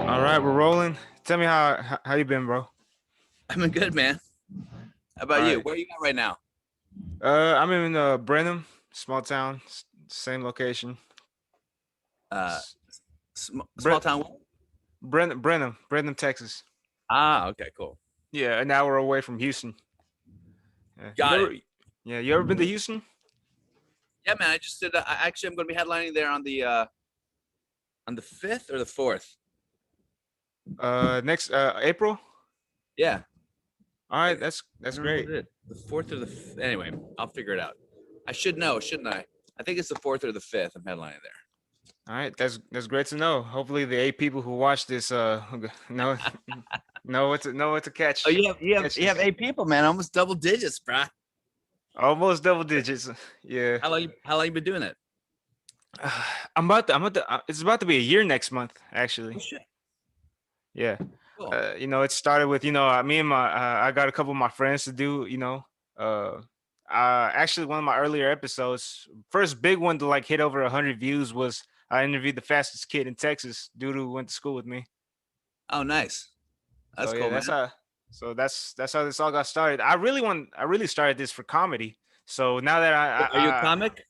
All right, we're rolling. Tell me how you been, bro? I'm good, man. How All about you? right. Where are you at right now? I'm in Brenham, small town, same location. Uh, S- small Bre- town. What? Brenham, Texas. Ah, okay, cool. Yeah, an hour away from Houston. Yeah, Got it. you ever been to Houston? Yeah, man. I just did. Actually, I'm going to be headlining there on the 5th or the 4th. Next April. Yeah, All right, like I that's don't know what great. it is. The 4th or the anyway. I'll figure it out. I should know, shouldn't I? I think it's the 4th or the 5th. I'm headlining there. All right, that's great to know. Hopefully, the 8 people who watch this know know what to Oh, catch you have catch you have this. 8 people, man. Almost double digits, bruh. Almost double digits. Yeah. How long you been doing it? It's about to be a year next month, Oh actually. shit. Yeah. Cool. It started with, me and I got a couple of my friends to do, uh, actually one of my earlier episodes, first big one to like hit over 100 views was I interviewed the fastest kid in Texas, dude who went to school with me. Oh, nice. So That's yeah, cool, man. that's how this all got started. I really started this for comedy. So now that Are you a comic?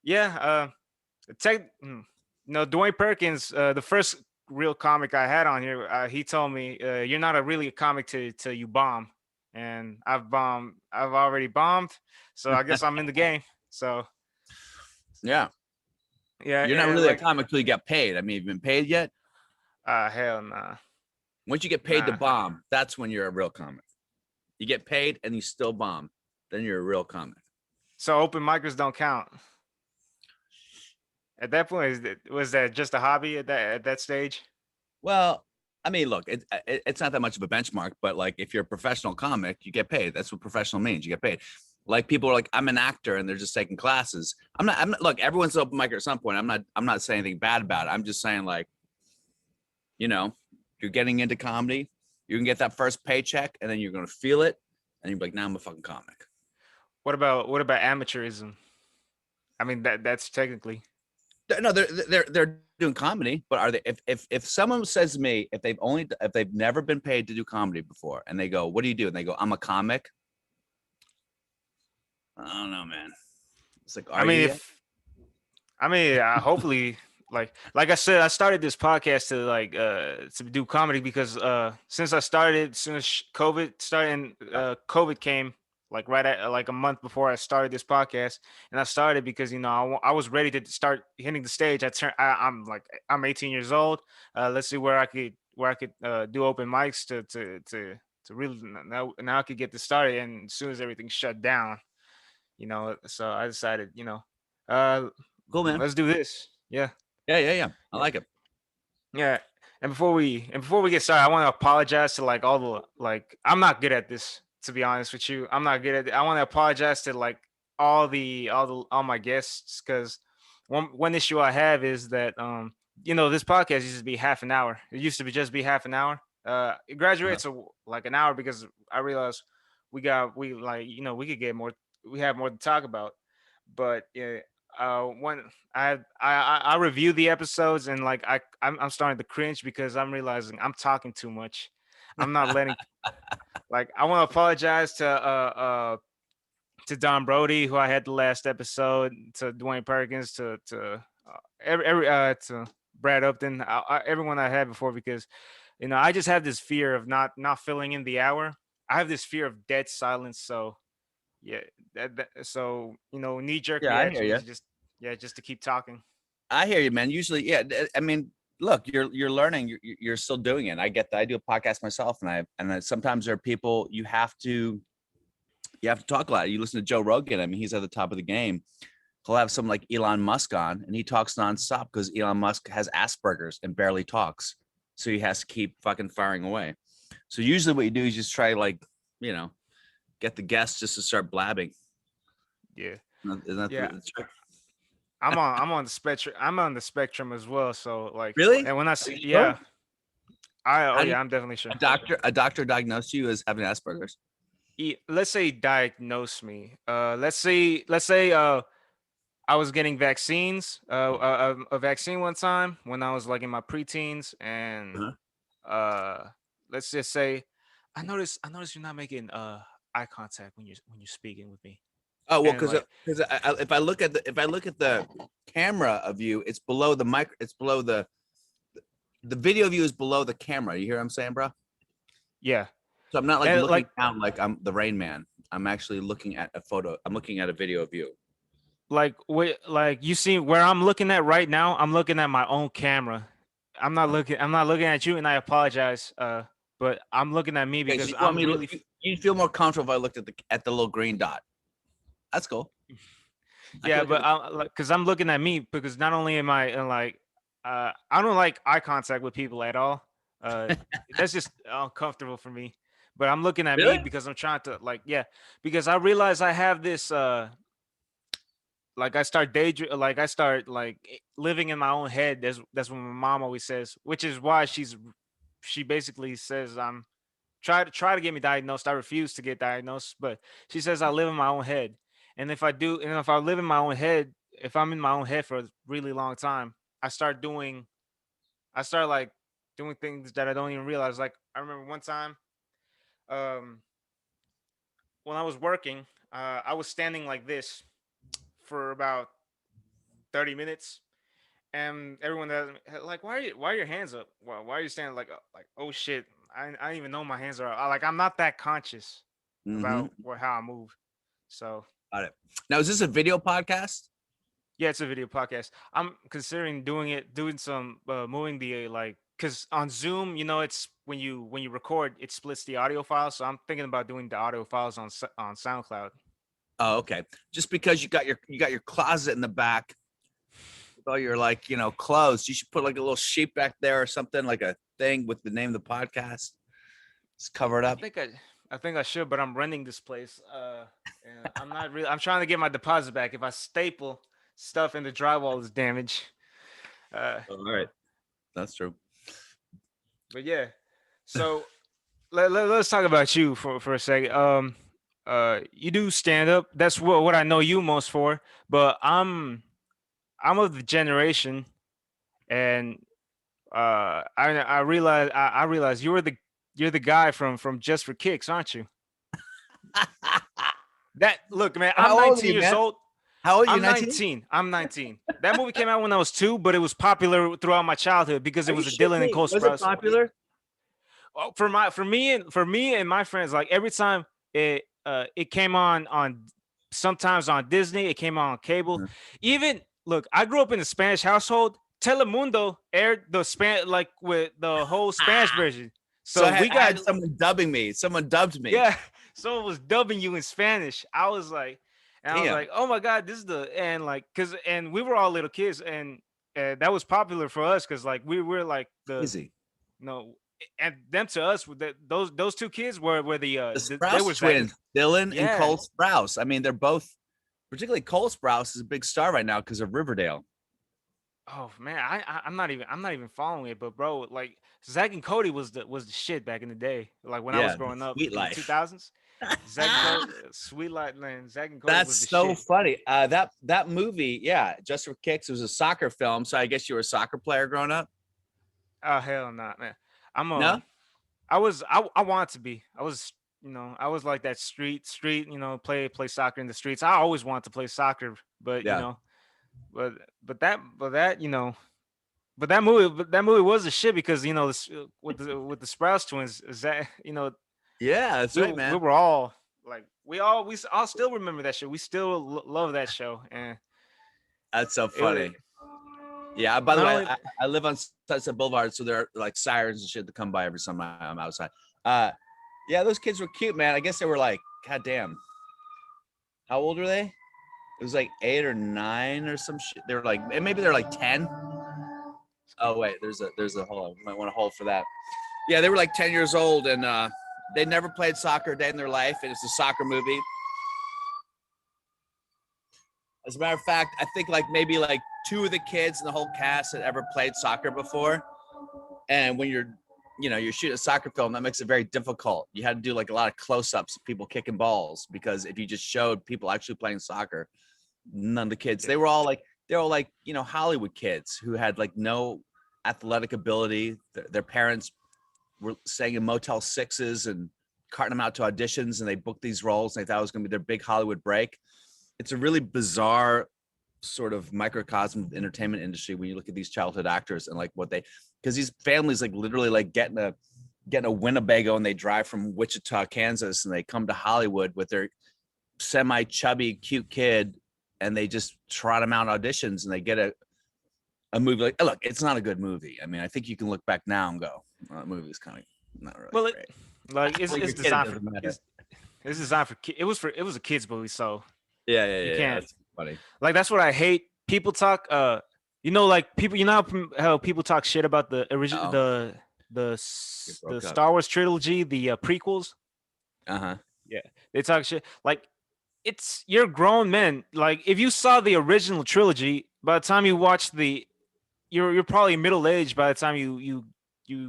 yeah, no, Dwayne Perkins, the first real comic I had on here, he told me, "You're not really a comic till you bomb," and I've already bombed, so I guess I'm in the game. So Yeah. yeah, You're not and really a like, comic till you get paid. I mean, you've been paid yet? hell nah, Once you get paid to nah. bomb, that's when you're a real comic. You get paid and you still bomb, then you're a real comic. So open micers don't count at that point. Was that just a hobby at that stage? Well, I mean, look, it's not that much of a benchmark, but like if you're a professional comic, you get paid. That's what professional means. You get paid. Like people are like, I'm an actor, and they're just taking classes. I'm not. Look, everyone's open mic at some point. I'm not saying anything bad about it. I'm just saying like, you know, you're getting into comedy. You can get that first paycheck, and then you're gonna feel it, and you're like, now I'm a fucking comic. What about amateurism? I mean that's technically. No, they're doing comedy, but are they? If someone says to me if they've never been paid to do comedy before, and they go, "What do you do?" and they go, "I'm a comic." I don't know, man. It's like, I are mean, you yet? if hopefully, like I said, I started this podcast to do comedy because since I started, soon as COVID started and COVID came, like right at like a month before I started this podcast, and I started because I was ready to start hitting the stage. I'm 18 years old. Let's see where I could do open mics to really now I could get this started. And as soon as everything shut down, so I decided, uh Cool, man. let's do this. Yeah. Yeah. I Yeah. like it. Yeah. And before we get started, I want to apologize to like all the like I'm not good at this, to be honest with you. I'm not good at it. I want to apologize to like all my guests, because one issue I have is that this podcast used to be half an hour. It used to be half an hour. It Uh-huh. graduates to like an hour because I realized we could get more, we have more to talk about. But yeah, when I review the episodes, and like I'm starting to cringe because I'm realizing I'm talking too much. I'm not letting, like, I want to apologize to Don Brody, who I had the last episode, to Dwayne Perkins, to Brad Upton, everyone I had before, because I just have this fear of not filling in the hour. I have this fear of dead silence. So yeah, so knee jerk Yeah, I hear reaction you. is just, yeah, just to keep talking. I hear you, man. Usually, yeah. I mean, look, you're learning. You're still doing it. I get that. I do a podcast myself, and sometimes there are people you have to talk a lot. You listen to Joe Rogan. I mean, he's at the top of the game. He'll have someone like Elon Musk on, and he talks nonstop because Elon Musk has Asperger's and barely talks, so he has to keep fucking firing away. So usually, what you do is just try like, you know, get the guests just to start blabbing. Yeah, Isn't that yeah. the trick? I'm on the spectrum. I'm on the spectrum as well. So like, Really? and when I Are see, you yeah, sure? oh How do you, yeah, I'm definitely sure. a doctor diagnosed you as having Asperger's? let's say diagnose me. Let's say I was getting vaccines, a vaccine one time when I was like in my preteens, and Uh-huh. uh, let's just say, I noticed you're not making eye contact when you're speaking with me, Oh well, and because like, if I look at the camera of you, it's below the mic. It's below the video view is below the camera. You hear what I'm saying, bro? yeah, So I'm not like and looking like down like I'm the Rain Man. I'm actually looking at a photo. I'm looking at a video of you. like you see where I'm looking at right now. I'm looking at my own camera. I'm not looking at you, and I apologize. But I'm looking at me Okay, so because you want I'm me to really look? You feel more comfortable if I looked at the little green dot. That's cool. I can yeah, look at but the. I'm like, because I'm looking at me because not only am I like, I don't like eye contact with people at all. Uh, that's just uncomfortable for me. But I'm looking at me Really? because I'm trying to like, yeah, because I realize I have this, like I start daydream, like I start like living in my own head. That's what my mom always says, which is why she basically says I'm try to get me diagnosed. I refuse to get diagnosed, but she says I live in my own head. And if I do, and if I live in my own head, if I'm in my own head for a really long time, I start like doing things that I don't even realize. Like I remember one time, um, when I was working, I was standing like this for about 30 minutes, and everyone that like, why are your hands up? Why are you standing like, oh shit, I don't even know my hands are up. Like I'm not that conscious Mm-hmm. about how I move. So Got it. Now, is this a video podcast? yeah, it's a video podcast. I'm considering doing some moving the like, because on Zoom, it's when you record, it splits the audio files. So I'm thinking about doing the audio files on SoundCloud. Oh, okay. Just because you got your closet in the back with all your like clothes, you should put like a little sheet back there or something like a thing with the name of the podcast. Just cover it I up. think I should, but I'm renting this place. And I'm not really. I'm trying to get my deposit back. If I staple stuff and the drywall is damaged. Uh, All right, that's true. but yeah. So let's talk about you for a second. You do stand up. That's what I know you most for. But I'm of the generation, and I realize you're the guy from Just for Kicks, aren't you? That look, man. I'm How old are 19 you, years man? old. How old are you? I'm 19? 19. I'm 19. That movie came out when I was 2, but it was popular throughout my childhood because Are it you was a shitting Dylan and me? Cole Was it Sprouse. popular? Oh, for me and my friends, like every time it came on sometimes on Disney, it came on cable. Mhm. Even look, I grew up in a Spanish household. Telemundo aired the like with the whole Spanish version. So So we I got had someone dubbing me. Someone dubbed me. yeah, someone was dubbing you in Spanish. I was like, Damn. oh my god, this is and like, and we were all little kids, and that was popular for us because like we were like Easy. no, and them to us those two kids were The they Sprouse were Zach and twins, Dylan and yeah. Cole Sprouse. I mean, they're both, particularly Cole Sprouse is a big star right now because of Riverdale. Oh man, I'm not even following it, but bro, like Zach and Cody was the shit back in the day. Like when I was Yeah, the growing up Sweet in the Life. 2000s, Zach and Cody, Sweet Light, man, Zach and Cody was the That's so shit. funny. That movie, yeah, Just for Kicks was a soccer film. So I guess you were a soccer player growing up. Oh hell no, man. I'm No, I want to be. I was like that street, play soccer in the streets. I always wanted to play soccer, but yeah, but but that movie was a shit because with the Sprouse twins, is that yeah, that's right, we man. were all like we all still remember that shit. We still love that show, and That's so it was funny. Yeah. By the not way, only I live on Sunset Boulevard, so there are like sirens and shit that come by every time I'm outside. Uh, yeah, those kids were cute, man. I guess they were like, God damn, how old were they? It was like 8 or 9 or some shit. They were like, and maybe they're like 10. Oh wait, there's a hold on. You might want to hold for that. Yeah, they were like 10 years old, and they never played soccer a day in their life, and it's a soccer movie. As a matter of fact, I think like maybe like 2 of the kids in the whole cast had ever played soccer before. And when you're you're shooting a soccer film, that makes it very difficult. You had to do like a lot of close-ups of people kicking balls, because if you just showed people actually playing soccer, none of the kids, they're all like Hollywood kids who had like no athletic ability. Their parents were staying in Motel 6s and carting them out to auditions, and they booked these roles and they thought it was going to be their big Hollywood break. It's a really bizarre sort of microcosm of the entertainment industry when you look at these childhood actors and like what they, because these families like literally like getting a Winnebago, and they drive from Wichita, Kansas, and they come to Hollywood with their semi-chubby cute kid, and they just trot them out auditions, and they get a movie. Like, look, it's not a good movie. I mean, I think you can look back now and go, well, that movie is kind of not really great. Like it's designed for it's designed for it was a kids movie, so you can't. That's funny. Like that's what I hate. People talk like people, how people talk shit about the original the Star Wars trilogy, the prequels. Uh-huh. Yeah. They talk shit like you're grown men. Like if you saw the original trilogy, by the time you watch you're probably middle aged by the time you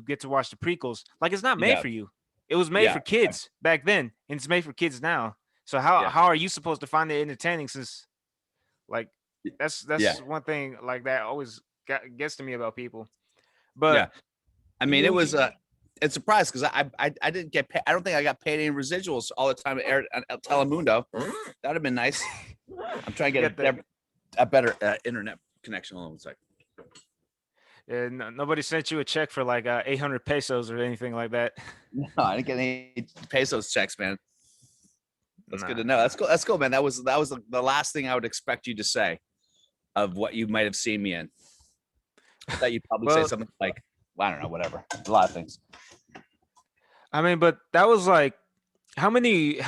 get to watch the prequels. Like it's not made for you. It was made for kids back then, and it's made for kids now. So how are you supposed to find it entertaining? Since like that's one thing like that always gets to me about people. But I mean, it was it's a surprise because I didn't get paid. I don't think I got paid any residuals all the time at Telemundo. That'd have been nice. I'm trying to get a better internet connection. Hold on one second. Nobody sent you a check for like 800 pesos or anything like that. No, I didn't get any pesos checks, man. That's good to know. That's cool, man. That was the last thing I would expect you to say of what you might have seen me in. That you'd probably say something like, well, I don't know, whatever. A lot of things. I mean, but that was like, how many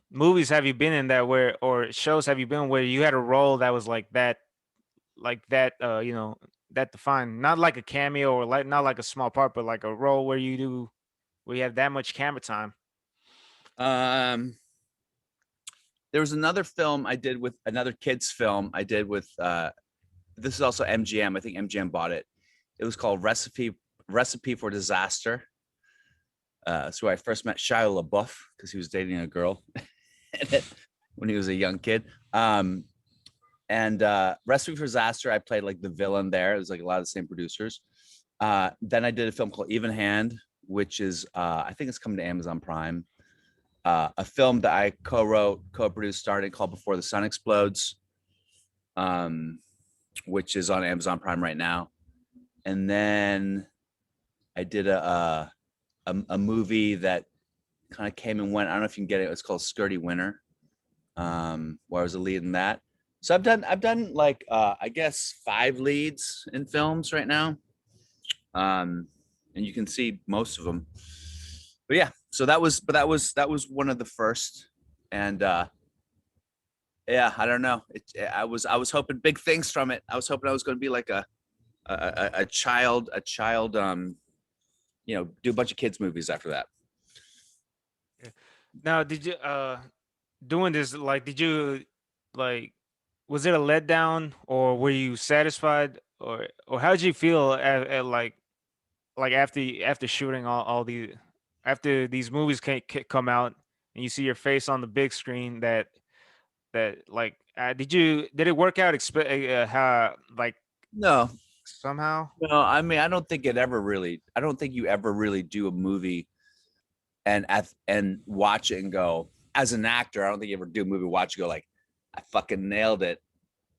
movies have you been in or shows have you been where you had a role that was like that that defined, not like a cameo or like not like a small part, but like a role where you have that much camera time? There was another film I did with another kids film I did with this is also MGM. I think MGM bought it. It was called Recipe for Disaster. So I first met Shia LaBeouf because he was dating a girl when he was a young kid. And Recipe for Disaster, I played like the villain there. It was like a lot of the same producers. Then I did a film called Even Hand, which is I think it's coming to Amazon Prime. A film that I co-wrote, co-produced, started, called Before the Sun Explodes, which is on Amazon Prime right now. And then I did a movie that kind of came and went. I don't know if you can get it. It's called Skirty Winter, where I was a lead in that. So I've done like I guess 5 leads in films right now, and you can see most of them. But yeah, so that was one of the first, and yeah, I don't know. I was hoping big things from it. I was hoping I was going to be like a child, do a bunch of kids movies after that. Now, did you doing this, like, did you like, was it a letdown or were you satisfied, or how did you feel at like after shooting all the after these movies come out and you see your face on the big screen, like did it work out how, like, No, somehow? no. I mean, I don't think you ever really do a movie and watch it and go, as an actor, I don't think you ever do a movie, watch it, go like, I fucking nailed it,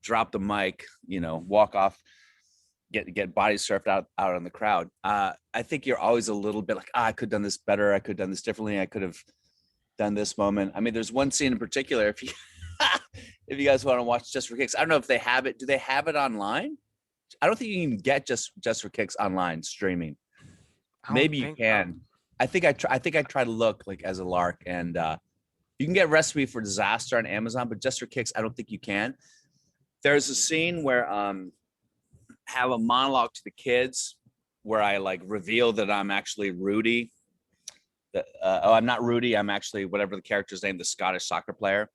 drop the mic, walk off, get body surfed out on the crowd. I think you're always a little bit like, I could have done this better, I could have done this differently, I could have done this moment. I mean, there's one scene in particular, if you if you guys want to watch Just for Kicks, I don't know if they have it. Do they have it online? I don't think you can get Just for Kicks online streaming. Maybe you can. I think I tried to look like as a lark, and you can get Recipe for Disaster on Amazon, but Just for Kicks, I don't think you can. There's a scene where have a monologue to the kids where I like reveal that I'm actually Rudy. I'm not Rudy. I'm actually whatever the character's name, the Scottish soccer player.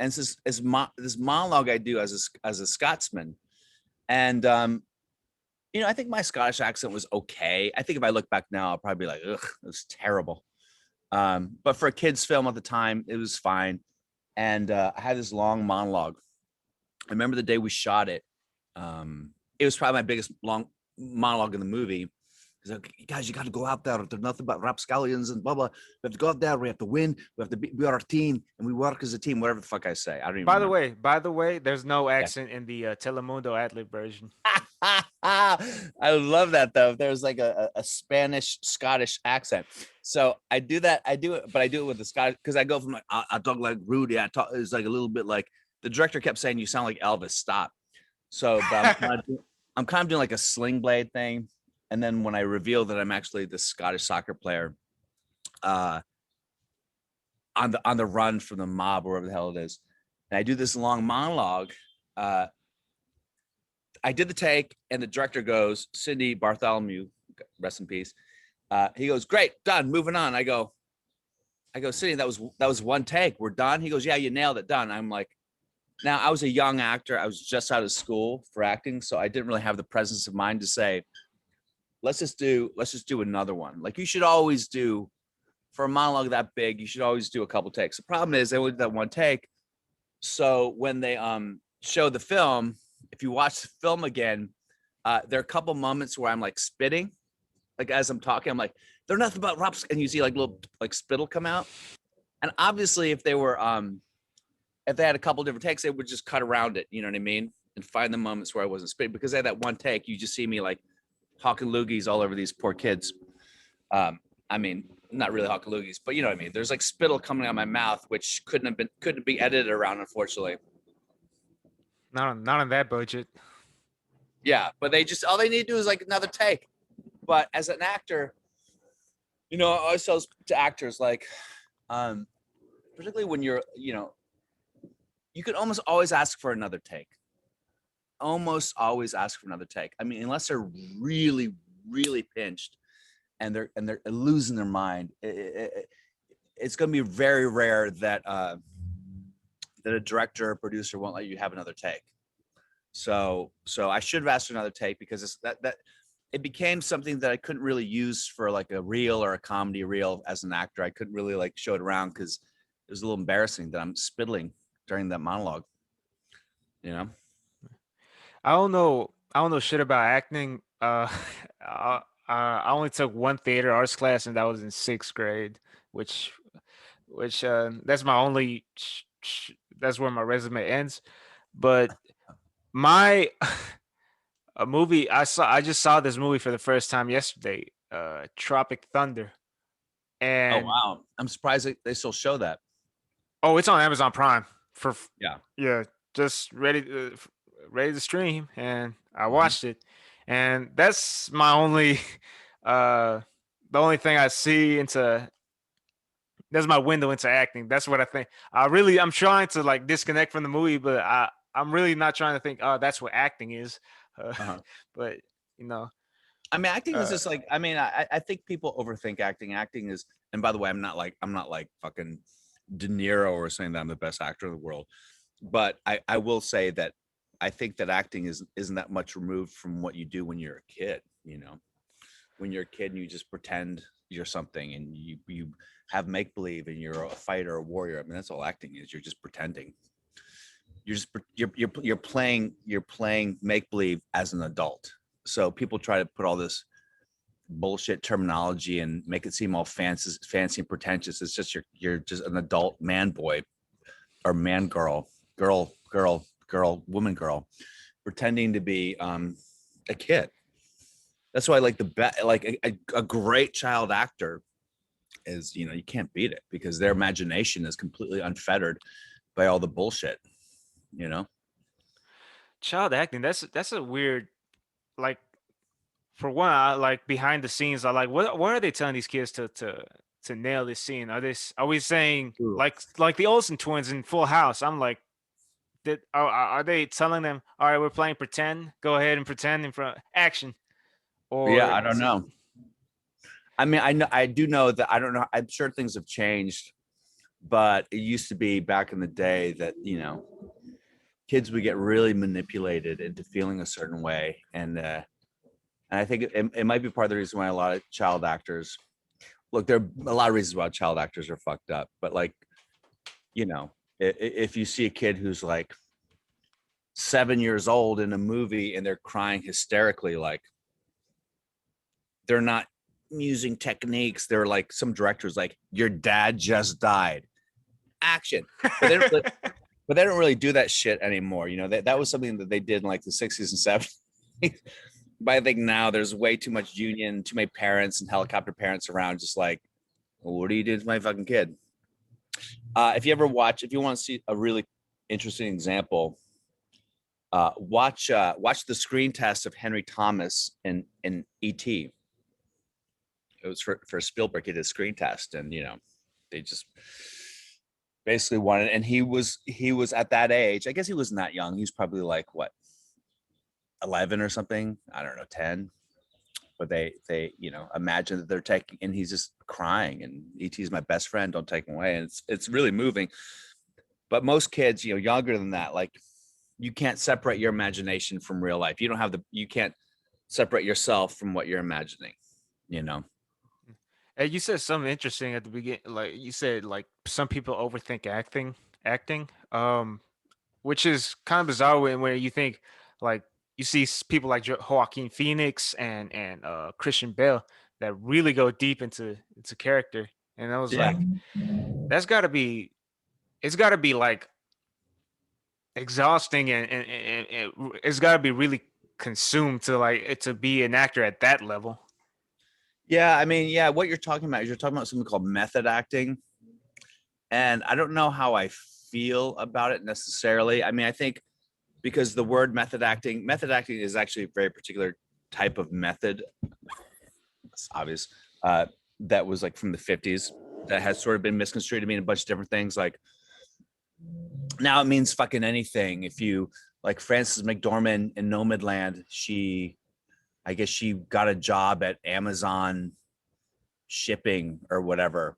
And this monologue I do as a Scotsman, and I think my Scottish accent was okay. I think if I look back now, I'll probably be like, ugh, it was terrible. But for a kid's film at the time, it was fine. And I had this long monologue. I remember the day we shot it. It was probably my biggest long monologue in the movie. He's like, guys, you got to go out there. There's nothing but rapscallions and blah blah. We have to go out there. We have to win. We have to be our team, and we work as a team. Whatever the fuck I say, I don't even remember. By the way, there's no Yeah. accent in the Telemundo ad-lib version. I love that though. There's like a Spanish Scottish accent. So I do that. I do it, but I do it with the Scottish because I go from like I talk like Rudy. I talk it's like a little bit like the director kept saying you sound like Elvis. Stop. So but I'm kind of doing like a sling blade thing. And then when I reveal that I'm actually the Scottish soccer player, on the run from the mob or whatever the hell it is, and I do this long monologue. I did the take, and the director goes, Cindy Bartholomew, rest in peace. He goes, great, done, moving on. I go, Cindy, that was one take. We're done. He goes, yeah, you nailed it, done. I'm like, now I was a young actor. I was just out of school for acting, so I didn't really have the presence of mind to say, let's just do another one. Like you should always do for a monologue that big, you should always do a couple takes. The problem is they only did that one take. So when they show the film, if you watch the film again, there are a couple moments where I'm like spitting, like as I'm talking, I'm like, they're nothing but raps, and you see like little like spittle come out. And obviously, if they had a couple different takes, they would just cut around it. You know what I mean? And find the moments where I wasn't spitting because they had that one take. You just see me like hawking loogies all over these poor kids. I mean, not really hawking loogies, but you know what I mean. There's like spittle coming out of my mouth, which couldn't be edited around, unfortunately. Not on that budget. Yeah, but all they need to do is like another take. But as an actor, I always tell to actors like, particularly when you're, you could almost always ask for another take. Almost always ask for another take. I mean, unless they're really, really pinched and they're losing their mind, it's going to be very rare that that a director or producer won't let you have another take. So I should have asked for another take because it's that it became something that I couldn't really use for like a reel or a comedy reel as an actor. I couldn't really like show it around because it was a little embarrassing that I'm spittling during that monologue. I don't know. I don't know shit about acting. I only took one theater arts class, and that was in sixth grade, which that's my only. That's where my resume ends. But my a movie I just saw this movie for the first time yesterday. Tropic Thunder, Oh and wow, I'm surprised they still show that. oh, it's on Amazon Prime for Yeah. yeah, just ready to stream, and I watched it, and that's my only the only thing I see into that's my window into acting. That's what I think. I'm trying to like disconnect from the movie, but I'm really not trying to think, oh, that's what acting is. Uh-huh. But you know, I mean, acting is uh, just like, I mean, I think people overthink acting. Acting is, and by the way, I'm not like fucking De Niro or saying that I'm the best actor in the world, but I will say that I think that acting isn't that much removed from what you do when you're a kid. When you're a kid and you just pretend you're something and you have make believe and you're a fighter, a warrior. I mean, that's all acting is. You're just pretending. You're playing make believe as an adult. So people try to put all this bullshit terminology and make it seem all fancy and pretentious. It's just you're just an adult man boy or man girl, woman girl, pretending to be a kid. That's why like a great child actor is, you can't beat it because their imagination is completely unfettered by all the bullshit. child acting. That's a weird like. For one, I like behind the scenes. I like what are they telling these kids to nail this scene? Are we saying Ooh. like the Olsen twins in Full House? I'm like, are they telling them, all right, we're playing pretend. Go ahead and pretend in front action, or Yeah, I don't is it? know. I mean, I do know that I don't know. I'm sure things have changed, but it used to be back in the day that, kids would get really manipulated into feeling a certain way. And And I think it might be part of the reason why a lot of child actors look. There are a lot of reasons why child actors are fucked up, but like, you know, if you see a kid who's like 7 years old in a movie and they're crying hysterically, like they're not using techniques. They're like, some directors like, your dad just died. Action. But they don't really, but they don't really do that shit anymore. You know, that was something that they did in like the 60s and 70s. But I think now there's way too much union, too many parents and helicopter parents around, just like, well, what do you do to my fucking kid? If you want to see a really interesting example, watch the screen test of Henry Thomas in E.T. It was for Spielberg. He did a screen test, and you know, they just basically wanted. And he was at that age. I guess he wasn't that young. He was probably like what, 11 or something. I don't know, 10. But they you know, imagine that they're taking, and he's just crying, and E.T.'s my best friend. Don't take him away. And it's really moving. But most kids, you know, younger than that, like, you can't separate your imagination from real life. You can't separate yourself from what you're imagining, you know? Hey, you said something interesting at the beginning. Like you said, like some people overthink acting. Which is kind of bizarre when you think like you see people like Joaquin Phoenix and Christian Bale that really go deep into character, and I was Yeah. like, that's got to be it's got to be like exhausting and it's got to be really consumed to like it to be an actor at that level. Yeah. I mean, yeah, what you're talking about is you're talking about something called method acting. And I don't know how I feel about it necessarily. I mean, I think because the word method acting is actually a very particular type of method. It's obvious. That was like from the 50s, that has sort of been misconstrued to mean a bunch of different things. Like, now it means fucking anything. If you like Frances McDormand in Nomadland, I guess she got a job at Amazon shipping or whatever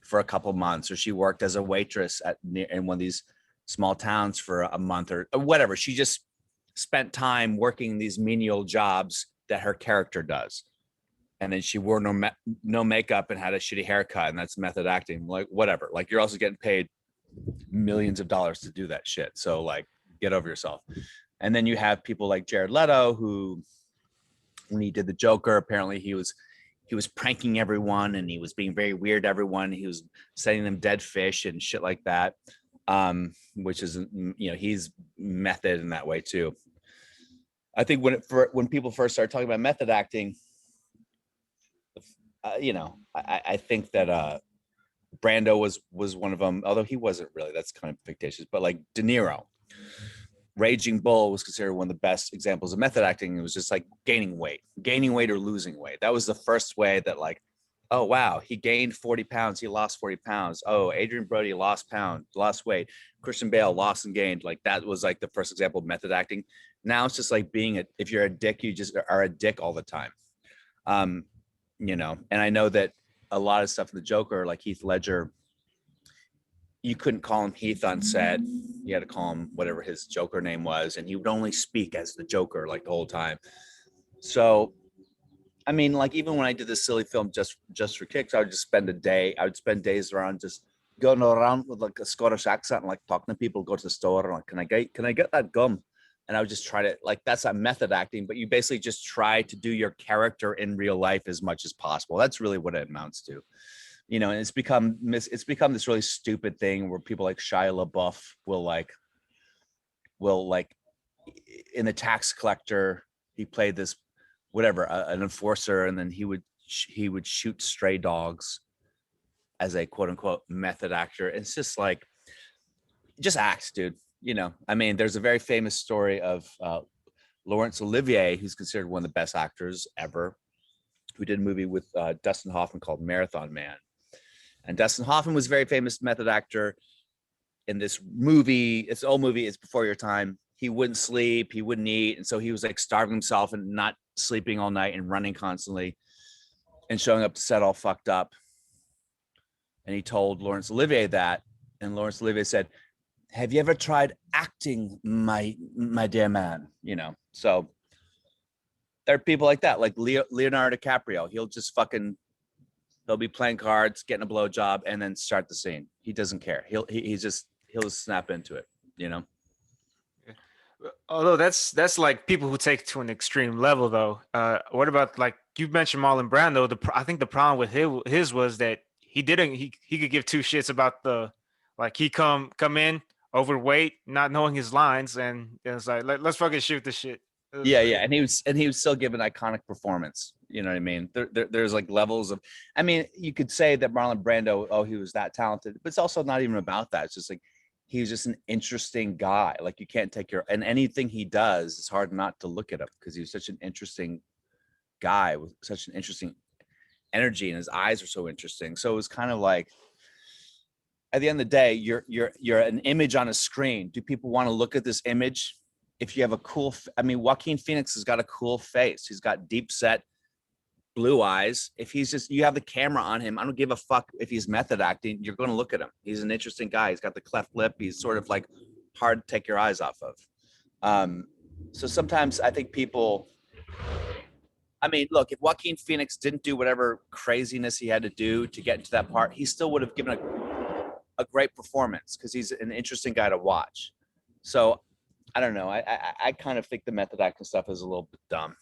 for a couple months, or she worked as a waitress in one of these small towns for a month or whatever. She just spent time working these menial jobs that her character does. And then she wore no makeup and had a shitty haircut, and that's method acting. Like, whatever. Like, you're also getting paid millions of dollars to do that shit. So like, get over yourself. And then you have people like Jared Leto, who, when he did the Joker, apparently he was pranking everyone, and he was being very weird to everyone. He was sending them dead fish and shit like that. Which is, you know, he's method in that way too. I think when people first started talking about method acting, you know, I think that Brando was one of them, although he wasn't really. That's kind of fictitious. But like De Niro, Raging Bull was considered one of the best examples of method acting. It was just like gaining weight or losing weight. That was the first way that, like, oh wow, he gained 40 pounds, he lost 40 pounds. Oh, Adrian Brody lost weight. Christian Bale lost and gained. Like, that was like the first example of method acting. Now it's just like if you're a dick, you just are a dick all the time. You know, and I know that a lot of stuff in the Joker, like Heath Ledger, you couldn't call him Heath on set. You had to call him whatever his Joker name was, and he would only speak as the Joker like the whole time. So, I mean, like, even when I did this silly film just for kicks, I would spend days around just going around with like a Scottish accent and like talking to people, go to the store and like, can I get that gum? And I would just try to, like, that's not method acting, but you basically just try to do your character in real life as much as possible. That's really what it amounts to, you know. And it's become this really stupid thing where people like Shia LaBeouf will like in The Tax Collector, he played this whatever, an enforcer, and then he would shoot stray dogs as a quote unquote method actor. It's just like, just act, dude. You know, I mean, there's a very famous story of Laurence Olivier, who's considered one of the best actors ever, who did a movie with Dustin Hoffman called Marathon Man. And Dustin Hoffman was a very famous method actor in this movie. It's an old movie. It's before your time. He wouldn't sleep. He wouldn't eat. And so he was like starving himself and not sleeping all night and running constantly and showing up to set all fucked up. And he told Laurence Olivier that. And Laurence Olivier said, have you ever tried acting, my dear man? You know, so There are people like that, like Leonardo DiCaprio. He'll be playing cards, getting a blowjob, and then start the scene. He doesn't care. He'll snap into it, you know. Yeah. Although that's like people who take it to an extreme level, though. What about like you mentioned Marlon Brando? I think the problem with his was that he could give two shits about the like he come in overweight, not knowing his lines, and it's like let's fucking shoot this shit. It was Yeah, like, yeah, and he was still giving iconic performance. You know what I mean? There's like levels of. I mean, you could say that Marlon Brando, oh, he was that talented, but it's also not even about that. It's just like he's just an interesting guy. Like you can't take your and anything he does, it's hard not to look at him because he was such an interesting guy with such an interesting energy, and his eyes are so interesting. So it was kind of like at the end of the day, you're an image on a screen. Do people want to look at this image? If you have a cool, I mean, Joaquin Phoenix has got a cool face. He's got deep set blue eyes. If he's just, you have the camera on him, I don't give a fuck if he's method acting. You're going to look at him. He's an interesting guy. He's got the cleft lip. He's sort of like hard to take your eyes off of. So sometimes I think people, I mean, look, if Joaquin Phoenix didn't do whatever craziness he had to do to get into that part, he still would have given a great performance because he's an interesting guy to watch. So I don't know. I kind of think the method acting stuff is a little bit dumb.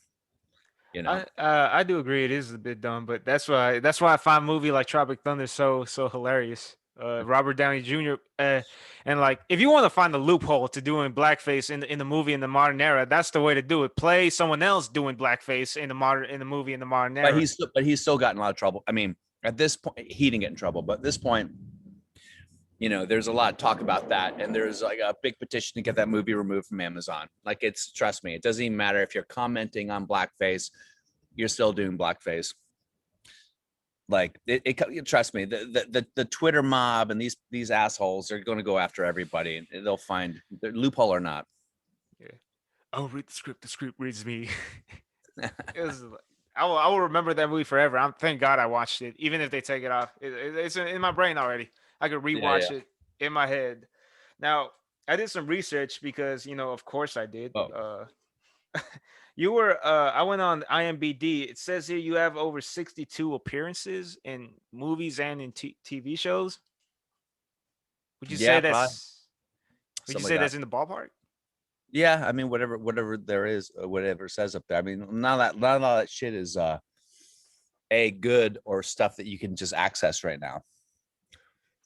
You know. I do agree it is a bit dumb, but that's why I find a movie like Tropic Thunder so hilarious. Robert Downey Jr. And like if you want to find the loophole to doing blackface in the movie in the modern era, that's the way to do it. Play someone else doing blackface in the movie in the modern era. He's still got in a lot of trouble. I mean, at this point, he didn't get in trouble, but at this point, you know, there's a lot of talk about that, and there's like a big petition to get that movie removed from Amazon. Like, it's, trust me, it doesn't even matter if you're commenting on blackface, you're still doing blackface. Like, trust me, the Twitter mob and these assholes are going to go after everybody, and they'll find their loophole or not. Yeah, I'll read the script. The script reads me. It was, I will remember that movie forever. Thank God I watched it, even if they take it off. It's in my brain already. I could Yeah, rewatch yeah. it in my head. Now, I did some research because, of course I did. Oh, You were I went on IMBD. It says here you have over 62 appearances in movies and in TV shows. Would you yeah, say probably that's would you something say like that. that's in the ballpark? Yeah, I mean, whatever there is, whatever it says up there. I mean, not all that shit is a good or stuff that you can just access right now.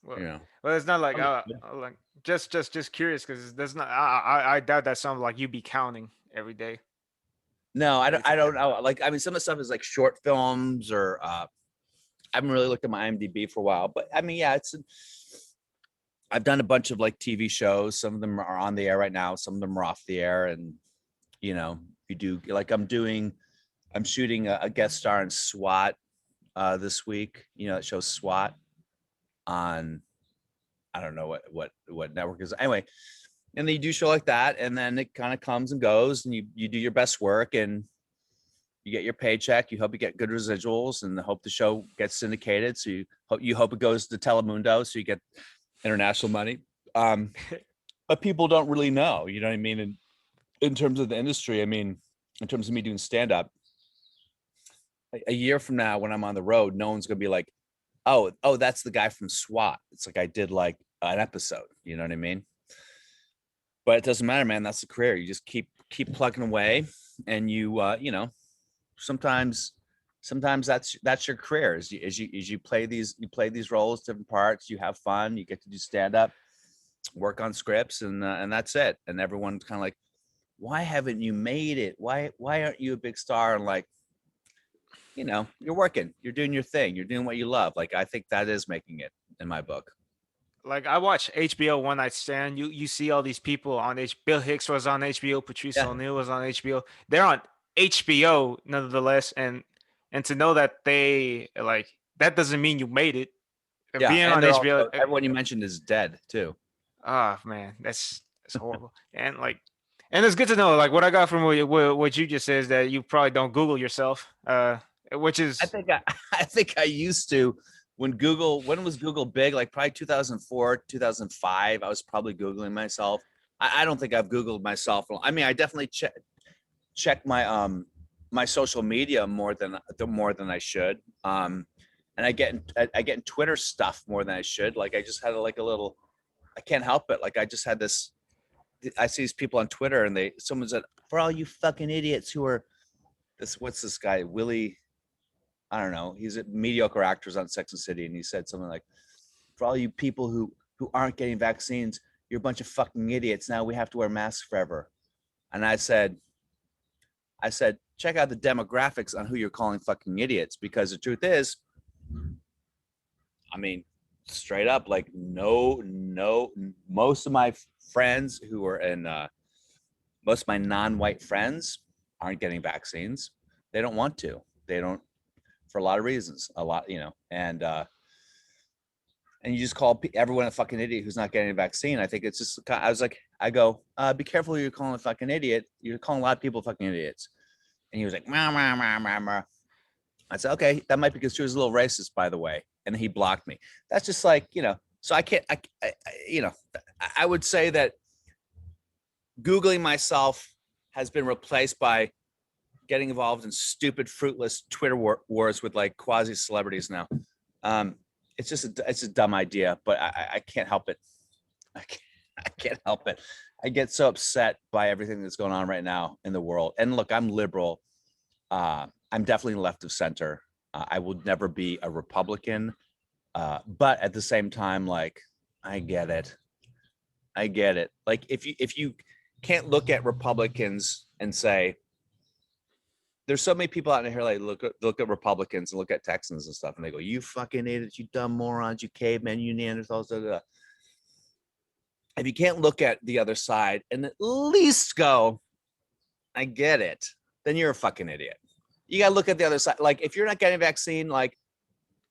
Well, You know. well, it's not like Yeah. like just curious because there's not. I doubt that sounds like you be counting every day. No, Every I time. don't know. Like, I mean, some of the stuff is like short films or I haven't really looked at my IMDb for a while, but I mean, yeah, I've done a bunch of like TV shows. Some of them are on the air right now. Some of them are off the air, and you know, you do like I'm shooting a guest star in SWAT this week. You know, it shows SWAT on I don't know what network is anyway. And then you do a show like that, and then it kind of comes and goes, and you do your best work, and you get your paycheck. You hope you get good residuals, and hope the show gets syndicated. So you hope it goes to Telemundo, so you get international money. But people don't really know, you know what I mean? And in terms of the industry, I mean, in terms of me doing stand up, a year from now when I'm on the road, no one's gonna be like, oh, that's the guy from SWAT. It's like I did like an episode, you know what I mean? But it doesn't matter, man. That's the career. You just keep plugging away, and you know, sometimes that's your career. As you play these roles, different parts. You have fun. You get to do stand up, work on scripts, and that's it. And everyone's kind of like, why haven't you made it? Why aren't you a big star? And like, you know, you're working. You're doing your thing. You're doing what you love. Like, I think that is making it in my book. Like I watch HBO One Night Stand. You see all these people on Bill Hicks was on HBO. Patrice Yeah. O'Neal was on HBO. They're on HBO nonetheless, and to know that they like that doesn't mean you made it. Yeah. Being And on they're HBO, also, everyone you mentioned is dead too. ah man, that's horrible. And like, and it's good to know. Like what I got from what you just said is that you probably don't Google yourself. Which I is think I think I used to when was Google big? Like probably 2004, 2005. I was probably Googling myself. I don't think I've Googled myself. I mean, I definitely check my my social media more than I should. And I get in Twitter stuff more than I should. Like I just had like a little. I can't help it. Like I just had this. I see these people on Twitter, and someone said, "For all you fucking idiots who are this, what's this guy Willie? I don't know. He's a mediocre actors on Sex and City, and he said something like, "For all you people who aren't getting vaccines, you're a bunch of fucking idiots. Now we have to wear masks forever." And I said, check out the demographics on who you're calling fucking idiots, because the truth is, I mean, straight up, like no, most of my friends who are in, most of my non-white friends aren't getting vaccines. They don't want to. They don't, for a lot of reasons. A lot, and you just call everyone a fucking idiot who's not getting a vaccine. I think it's just. I go, be careful who you're calling a fucking idiot. You're calling a lot of people fucking idiots. And he was like, mah, mah, mah, mah, mah. I said, okay, that might be because she was a little racist, by the way. And he blocked me. That's just like, so I can't, I would say that Googling myself has been replaced by getting involved in stupid, fruitless Twitter wars with like quasi celebrities now. It's just it's a dumb idea, but I can't help it. I can't help it. I get so upset by everything that's going on right now in the world. And look, I'm liberal. I'm definitely left of center. I will never be a Republican. But at the same time, like, I get it. Like, if you can't look at Republicans and say, there's so many people out here like look at Republicans and look at Texans and stuff, and they go, "You fucking idiots, you dumb morons, you cavemen, you Neanderthals." Blah, blah, blah. If you can't look at the other side and at least go, "I get it," then you're a fucking idiot. You gotta look at the other side. Like if you're not getting a vaccine, like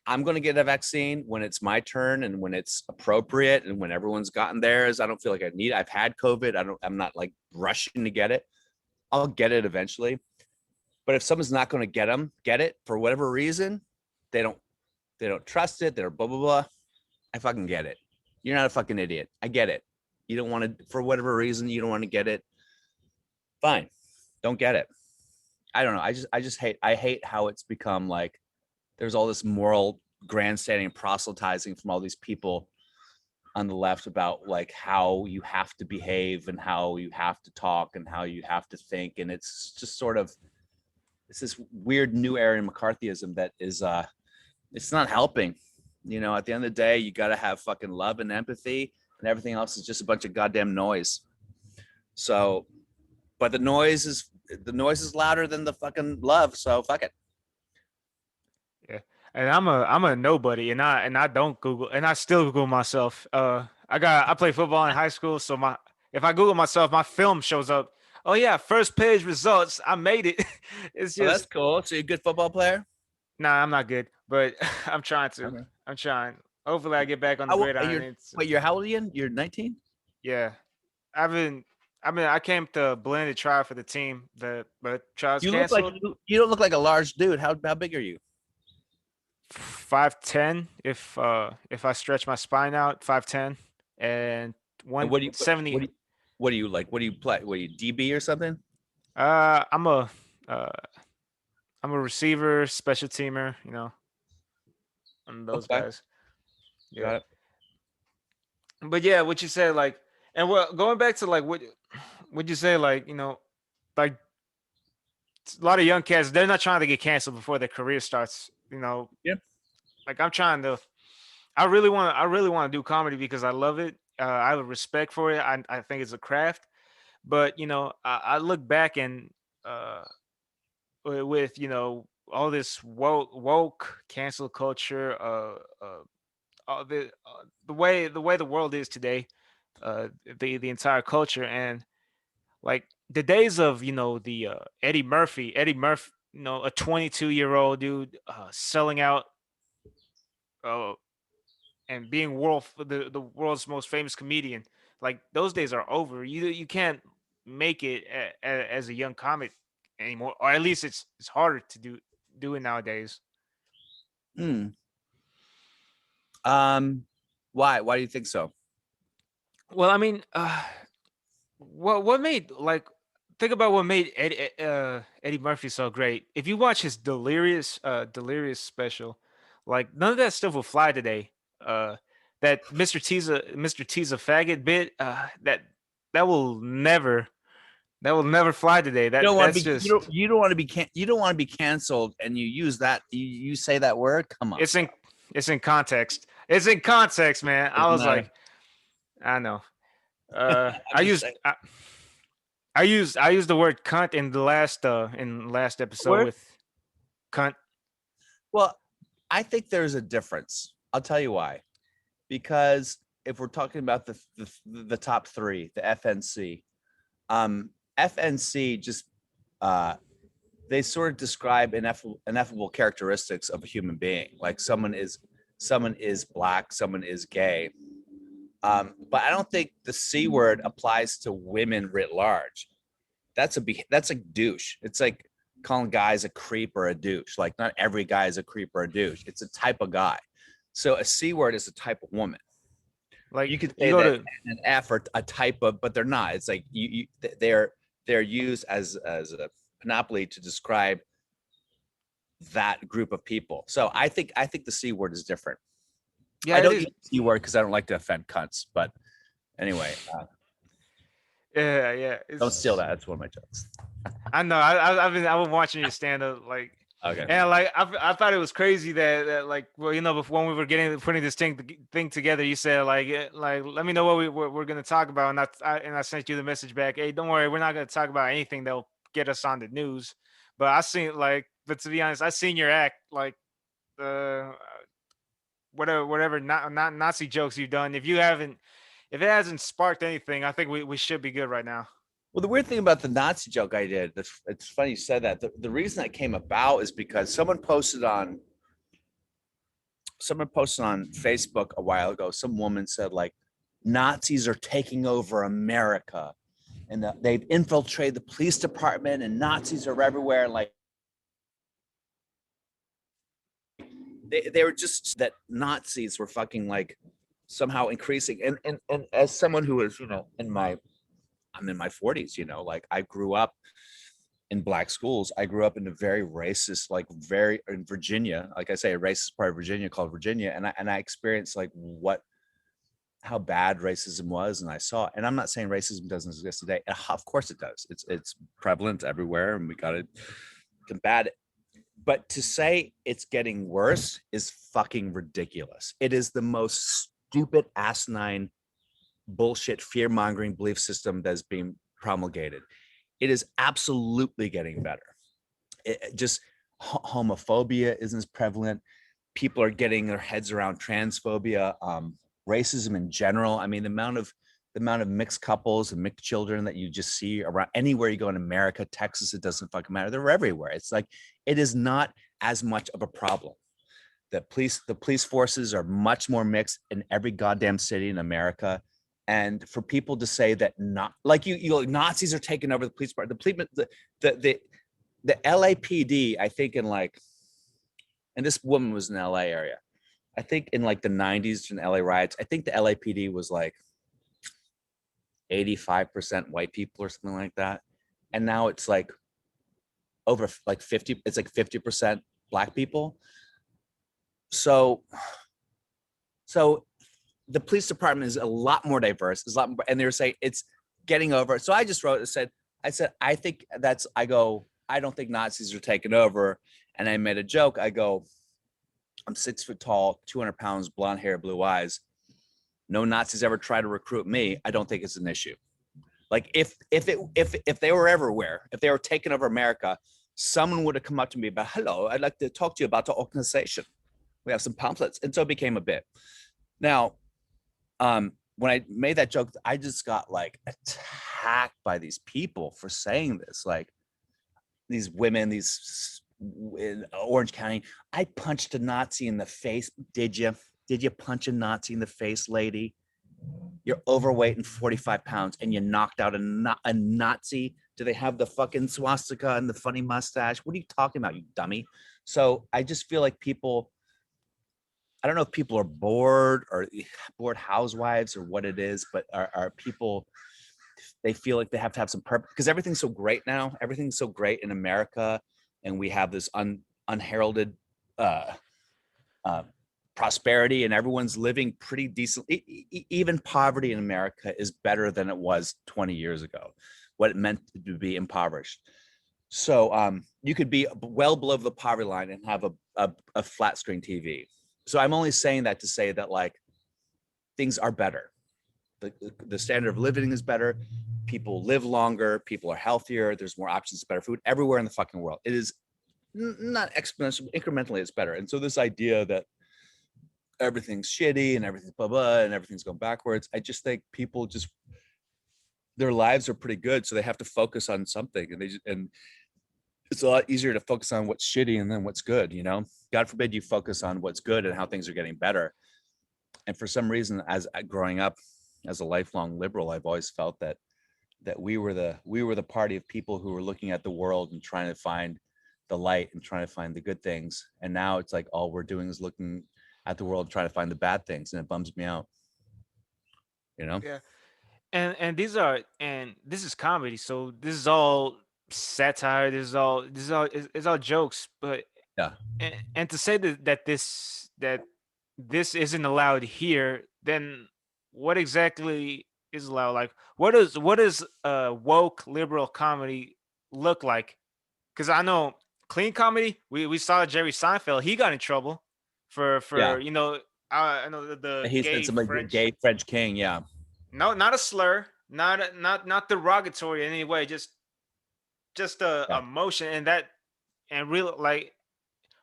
I'm gonna get a vaccine when it's my turn and when it's appropriate and when everyone's gotten theirs. I don't feel like I need. I've had COVID. I'm not like rushing to get it. I'll get it eventually. But if someone's not going to get it for whatever reason, they don't trust it. They're blah, blah, blah. I fucking get it. You're not a fucking idiot. I get it. You don't want to, for whatever reason, you don't want to get it. Fine. Don't get it. I don't know. I hate how it's become like there's all this moral grandstanding and proselytizing from all these people on the left about like how you have to behave and how you have to talk and how you have to think. And it's just sort of, it's this weird new era in McCarthyism that is it's not helping. At the end of the day, you got to have fucking love and empathy, and everything else is just a bunch of goddamn noise. So, but the noise is louder than the fucking love. So fuck it. Yeah, and I'm a nobody, and I don't Google, and I still Google myself. I play football in high school, so if I Google myself, my film shows up. Oh yeah, first page results. I made it. It's Oh, that's just cool. So you're a good football player? nah, I'm not good, but I'm trying to. Okay. I'm trying. Hopefully, I get back on the gridiron. You're how old are you? You're 19? Yeah, I've been. I came to Blend to try for the team, but trials You look like canceled. you don't look like a large dude. How big are you? 5'10" if I stretch my spine out, 5'10", and And one seventy. what do you like? What do you play? What are you, DB or something? Uh, I'm a uh, I'm a receiver, special teamer. I'm those Okay, guys. Yeah, got it. but yeah, what you said, like, and well, going back to like what you say, like, like a lot of young cats, they're not trying to get canceled before their career starts. Yeah. Like I'm trying to. I really want to do comedy because I love it. I have a respect for it. I think it's a craft. But I look back and uh, with all this woke cancel culture, the way the world is today, the entire culture, and like the days of the Eddie Murphy, a 22-year-old dude selling out uh, and being the world's most famous comedian. Like those days are over. You can't make it as a young comic anymore, or at least it's harder to do it nowadays. Hmm. Um, why? Why do you think so? Well, what made like think about what made Eddie Murphy so great. If you watch his Delirious special, like none of that stuff will fly today. That Mr. T's a faggot bit, that will never fly today. You don't want to That's be just you don't want to be you don't want to be canceled, and you use that you say that word. Come on, it's in it's in context. It's in context, man. I doesn't was matter. like, I know. I'm just saying. I used the word cunt in last episode Word. with cunt. Well, I think there's a difference. I'll tell you why. Because if we're talking about the top three, the FNC, FNC just uh, they sort of describe ineffable characteristics of a human being. Like someone is black, someone is gay. But I don't think the C word applies to women writ large. That's a douche. It's like calling guys a creep or a douche. Like not every guy is a creep or a douche. It's a type of guy. So a C word is a type of woman. Like You could you say go that to an F or a type of, but they're not. It's like they're used as a panoply to describe that group of people. So I think the C word is different. yeah, I it don't is. use the C word because I don't like to offend cunts. But anyway, Yeah, yeah. don't steal It's that. That's one of my jokes. I know. I've been watching your stand up like, Okay. and like I thought it was crazy that like well before when we were putting this thing together, you said like like let me know what we're gonna talk about, and I sent you the message back. Hey, don't worry, we're not gonna talk about anything that'll get us on the news. But I seen like, but to be honest, I seen your act like uh whatever not Nazi jokes you've done. If it hasn't sparked anything, I think we should be good right now. Well, the weird thing about the Nazi joke I did, it's funny you said that. The reason that came about is because someone posted on Facebook a while ago. Some woman said like Nazis are taking over America, and they've infiltrated the police department, and Nazis are everywhere. Like they were just that Nazis were fucking like somehow increasing. And as someone who is I'm in my 40s, like I grew up in black schools. I grew up in a very racist, like very in Virginia, like I say, a racist part of Virginia called Virginia, and I experienced like how bad racism was, and I saw it. And I'm not saying racism doesn't exist today. Of course it does. It's prevalent everywhere, and we got to combat it. But to say it's getting worse is fucking ridiculous. It is the most stupid, asinine, bullshit, fear mongering belief system that's being promulgated. It is absolutely getting better. Just homophobia isn't as prevalent. People are getting their heads around transphobia, racism in general. I mean, the amount of mixed couples and mixed children that you just see around anywhere you go in America, Texas, it doesn't fucking matter. They're everywhere. It's like it is not as much of a problem. The police forces are much more mixed in every goddamn city in America. And for people to say that not like Nazis are taking over the police department, the LAPD, I think in like, and this woman was in the LA area. I think in like the 90s in LA riots, I think the LAPD was like 85% white people or something like that. And now it's like over like 50, it's like 50% black people. So the police department is a lot more diverse. Is a lot more, and they were saying it's getting over. So I just wrote and said, I think that's, I don't think Nazis are taking over. And I made a joke. I go, I'm 6 foot tall, 200 pounds, blonde hair, blue eyes. No Nazis ever try to recruit me. I don't think it's an issue. Like if they were everywhere, if they were taking over America, someone would have come up to me about, hello, I'd like to talk to you about the organization. We have some pamphlets. And so it became a bit. Now, when I made that joke, I just got like attacked by these people for saying this. Like these women, these in Orange County, I punched a Nazi in the face. Did you? Did you punch a Nazi in the face, lady? You're overweight and 45 pounds, and you knocked out a Nazi. Do they have the fucking swastika and the funny mustache? What are you talking about, you dummy? So I just feel like people, I don't know if people are bored or bored housewives or what it is, but are people they feel like they have to have some purpose because everything's so great now. Everything's so great in America, and we have this unheralded uh, uh, prosperity, and everyone's living pretty decent. Even poverty in America is better than it was 20 years ago. What it meant to be impoverished. So you could be well below the poverty line and have a flat screen TV. So I'm only saying that to say that like things are better. The standard of living is better. People live longer. People are healthier. There's more options, better food everywhere in the fucking world. It is not exponentially, incrementally, it's better. And so this idea that everything's shitty and everything's blah blah and everything's going backwards, I just think people just their lives are pretty good, so they have to focus on something, and it's a lot easier to focus on what's shitty and then what's good. You know, God forbid you focus on what's good and how things are getting better. And for some reason, as growing up as a lifelong liberal, I've always felt that we were the party of people who were looking at the world and trying to find the light and trying to find the good things. And now it's like all we're doing is looking at the world, trying to find the bad things, and it bums me out. You know? Yeah. And this is comedy, so this is all satire. This is all jokes. But Yeah. and to say that this isn't allowed here, then what exactly is allowed? Like, what does woke liberal comedy look like? Because I know clean comedy. We saw Jerry Seinfeld. He got in trouble Yeah. for I know the He said gay something like French. gay French king. Yeah. No, not a slur, not derogatory in any way. Just a Yeah. emotion, and that and real like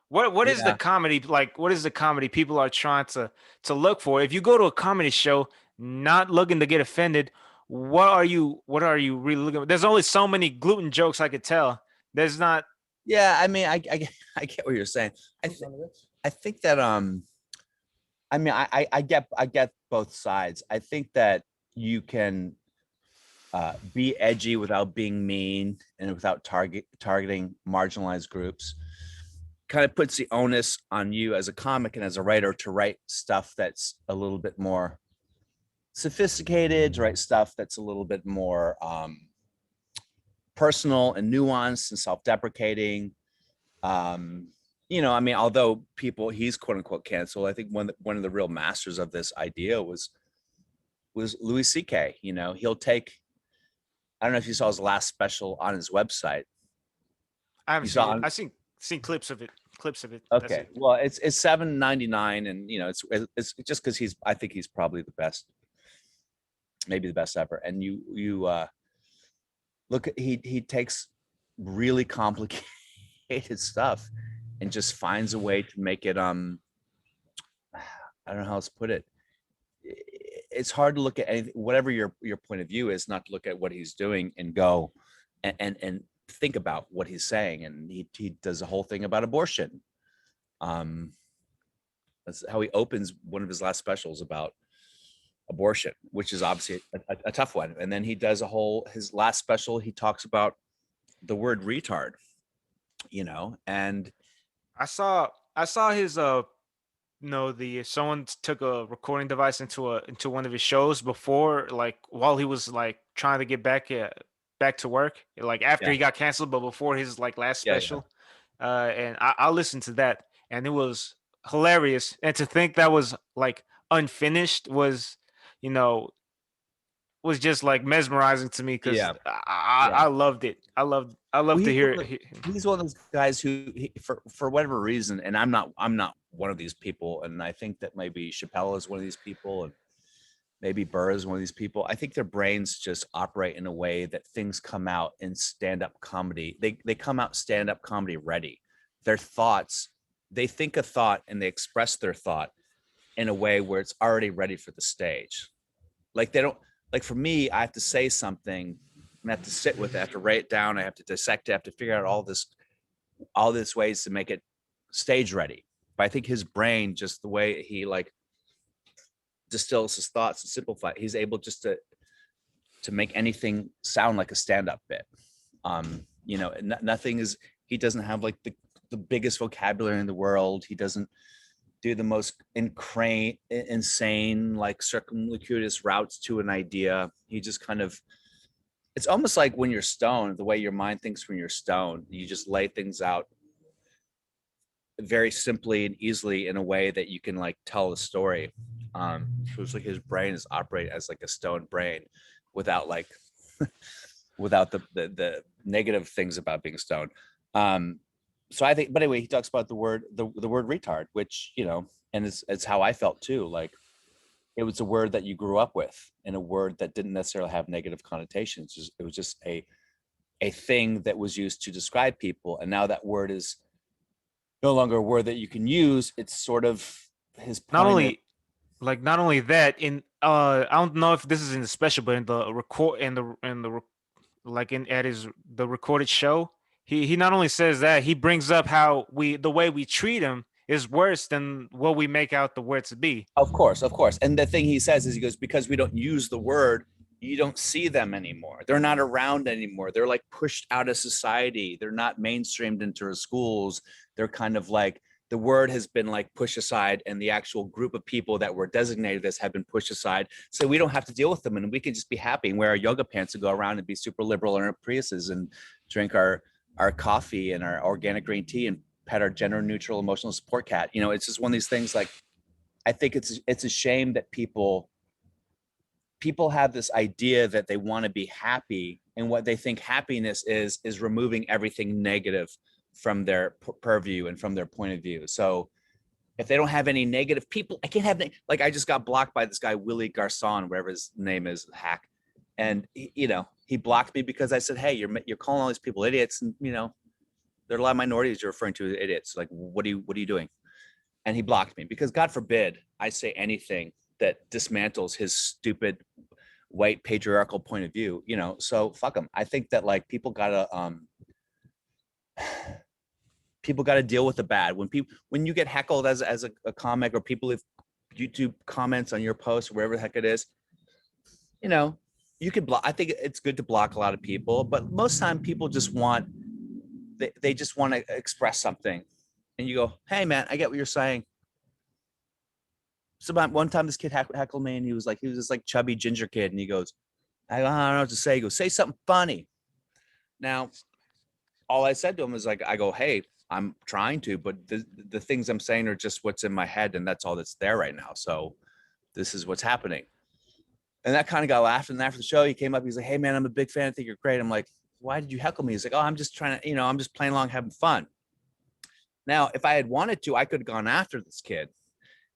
what is the Yeah. comedy like? What is the comedy people are trying to look for? If you go to a comedy show, not looking to get offended, what are you really looking for? There's only so many gluten jokes I could tell. There's not. Yeah. I mean, I get what you're saying. I think that I mean, I get both sides. I think that you can be edgy without being mean and without targeting marginalized groups. Kind of puts the onus on you as a comic and as a writer to write stuff that's a little bit more sophisticated, to write stuff that's a little bit more personal and nuanced and self-deprecating. Um, you know, I mean, although he's quote unquote canceled, I think one of the real masters of this idea was Louis C.K. You know, he'll take. I don't know if you saw his last special on his website. I haven't You seen saw it. on, I've seen clips of it. Clips of it. That's okay. it. Well, it's $7.99, and you know, it's just because I think he's probably the best, maybe the best ever. And you look at he takes really complicated stuff and just finds a way to make it I don't know how else to put it. It's hard to look at anything, whatever your point of view is, not to look at what he's doing and go and think about what he's saying. And he does a whole thing about abortion. That's how he opens one of his last specials, about abortion, which is obviously a tough one. And then he does his last special, he talks about the word retard, you know, and I saw his the someone took a recording device into one of his shows before, like while he was like trying to get back to work, like after yeah, he got canceled, but before his like last yeah. special. And I listened to that, and it was hilarious. And to think that was like unfinished you know, was just like mesmerizing to me because Yeah, I yeah. loved it. I love Well, to he's hear one of, it. he's one of those guys who, for whatever reason, and I'm not one of these people, and I think that maybe Chappelle is one of these people, and maybe Burr is one of these people. I think their brains just operate in a way that things come out in stand-up comedy. They come out stand-up comedy ready. Their thoughts, they think a thought and they express their thought in a way where it's already ready for the stage. Like they don't, like for me, I have to say something and I have to sit with it, I have to write it down, I have to dissect it, I have to figure out all this ways to make it stage ready. But I think his brain, just the way he like distills his thoughts and simplify, he's able just to make anything sound like a stand-up bit. You know, nothing is, he doesn't have like the biggest vocabulary in the world. He doesn't do the most insane, like circumlocuous routes to an idea. He just kind of it's almost like when you're stoned, the way your mind thinks when you're stoned, you just lay things out very simply and easily in a way that you can like tell a story. So it's like his brain is operate as like a stone brain without like without the negative things about being stoned. Um, so I think, but anyway, he talks about the word retard, which and it's how I felt too. Like it was a word that you grew up with, and a word that didn't necessarily have negative connotations. It was just a thing that was used to describe people, and now that word is no longer a word that you can use. It's sort of his Not point is, only not only that, in I don't know if this is in the special, but in the record in the like in at his the recorded show, he not only says that, he brings up how the way we treat him is worse than what we make out the word to be. of course. And the thing he says is, he goes, because we don't use the word, you don't see them anymore. They're not around anymore. They're like pushed out of society. They're not mainstreamed into our schools. They're kind of like the word has been like pushed aside, and the actual group of people that were designated as have been pushed aside. So we don't have to deal with them, and we can just be happy and wear our yoga pants and go around and be super liberal in our Priuses and drink our coffee and our organic green tea and pet our gender neutral emotional support cat. It's just one of these things. Like, I think it's a shame that people have this idea that they want to be happy, and what they think happiness is removing everything negative from their purview and from their point of view. So if they don't have any negative people, I can't have like, I just got blocked by this guy Willie Garcon, whatever his name is, hack, and he blocked me because I said, hey, you're calling all these people idiots, and there are a lot of minorities you're referring to as idiots. Like, what are you doing? And he blocked me because, God forbid, I say anything that dismantles his stupid white patriarchal point of view. So fuck him. I think that like people gotta deal with the bad. When you get heckled as a comic, or people if YouTube comments on your post or wherever the heck it is, you know, you could block. I think it's good to block a lot of people, but most time people just want they just want to express something, and you go, hey man, I get what you're saying. So about one time, this kid heckled me, and he was this like chubby ginger kid, and he goes, I don't know what to say. He goes, say something funny. Now, all I said to him was like, I go, hey, I'm trying to, but the things I'm saying are just what's in my head, and that's all that's there right now. So this is what's happening. And that kind of got laughed. And after the show, he came up, he's like, hey man, I'm a big fan. I think you're great. I'm like, why did you heckle me? He's like, oh, I'm just trying to, I'm just playing along, having fun. Now, if I had wanted to, I could have gone after this kid,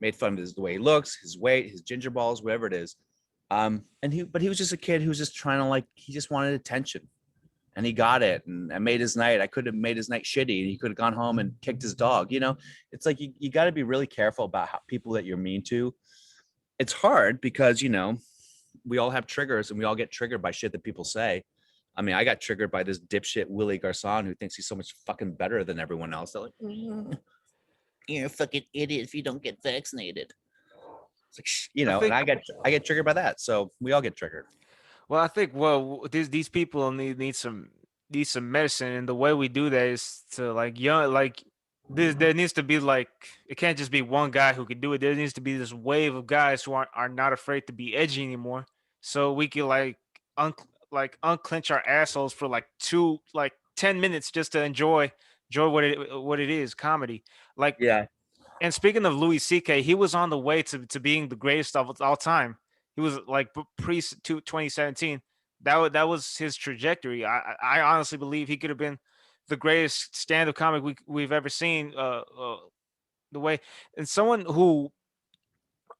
made fun of the way he looks, his weight, his ginger balls, whatever it is. But he was just a kid who was just trying to he just wanted attention, and he got it. And I made his night. I could have made his night shitty, and he could have gone home and kicked his dog. It's like you got to be really careful about how people that you're mean to. It's hard because we all have triggers, and we all get triggered by shit that people say. I mean, I got triggered by this dipshit Willie Garcon who thinks he's so much fucking better than everyone else. They're like, you're a fucking idiot if you don't get vaccinated. It's like, I and think I get triggered by that. So we all get triggered. Well, I think these people need some medicine, and the way we do that is to like young like there needs to be like, it can't just be one guy who can do it. There needs to be this wave of guys who are not afraid to be edgy anymore, so we can unclench our assholes for like 10 minutes just to enjoy what it is, comedy. Like, Yeah. and speaking of Louis C.K., he was on the way to being the greatest of all time. He was like pre 2017. That was his trajectory. I honestly believe he could have been the greatest stand-up comic we've ever seen. The way, and someone who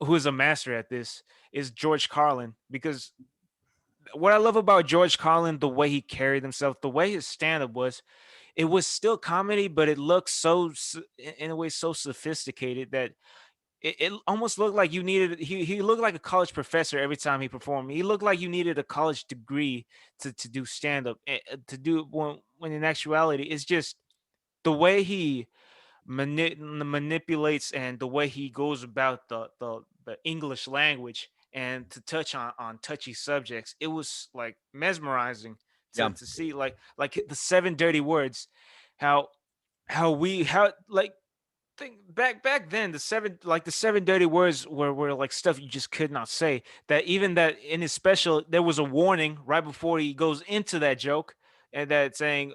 is a master at this is George Carlin, because what I love about George Carlin, the way he carried himself, the way his stand-up was, it was still comedy, but it looked in a way so sophisticated that it almost looked like you needed he looked like a college professor every time he performed. He looked like you needed a college degree to do stand up, to do when in actuality it's just the way he manipulates, and the way he goes about the English language, and to touch on touchy subjects. It was like mesmerizing Yeah. to see, like the seven dirty words, how how we how like think back then the seven dirty words were like stuff you just could not say. That even that in his special there was a warning right before he goes into that joke, and that saying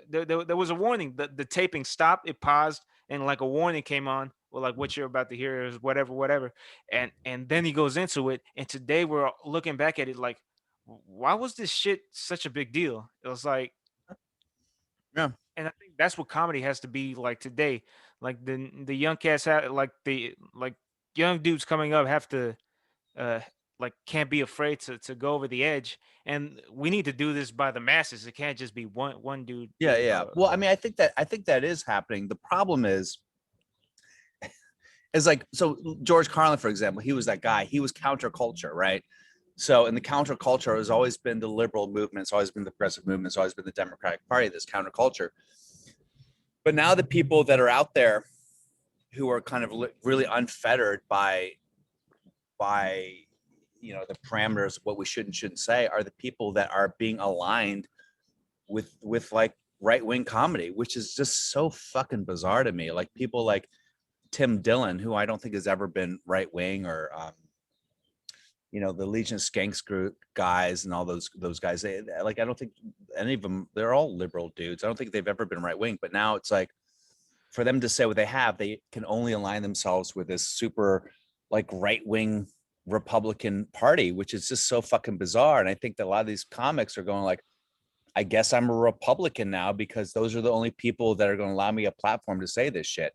there was a warning. The taping stopped, it paused, and like a warning came on. Well, like what you're about to hear is whatever, and then he goes into it. And today we're looking back at it like, why was this shit such a big deal? It was like, Yeah. and I think that's what comedy has to be like today. Like the young cats have like young dudes coming up have to uh like can't be afraid to go over the edge, and we need to do this by the masses. It can't just be one dude. Yeah, yeah. Well, I mean, I think that is happening. The problem is like, so George Carlin, for example, he was that guy. He was counterculture, right? So in the counterculture has always been the liberal movement, it's always been the progressive movement, it's always been the Democratic Party, this counterculture. But now the people that are out there who are kind of really unfettered by the parameters of what we should and shouldn't say are the people that are being aligned with like right-wing comedy, which is just so fucking bizarre to me. Like people like Tim Dillon, who I don't think has ever been right-wing, or the Legion of Skanks group guys and all those guys. I don't think any of them. They're all liberal dudes. I don't think they've ever been right-wing. But now it's like, for them to say what they have, they can only align themselves with this super like right-wing Republican Party, which is just so fucking bizarre. And I think that a lot of these comics are going like, I guess I'm a Republican now because those are the only people that are going to allow me a platform to say this shit.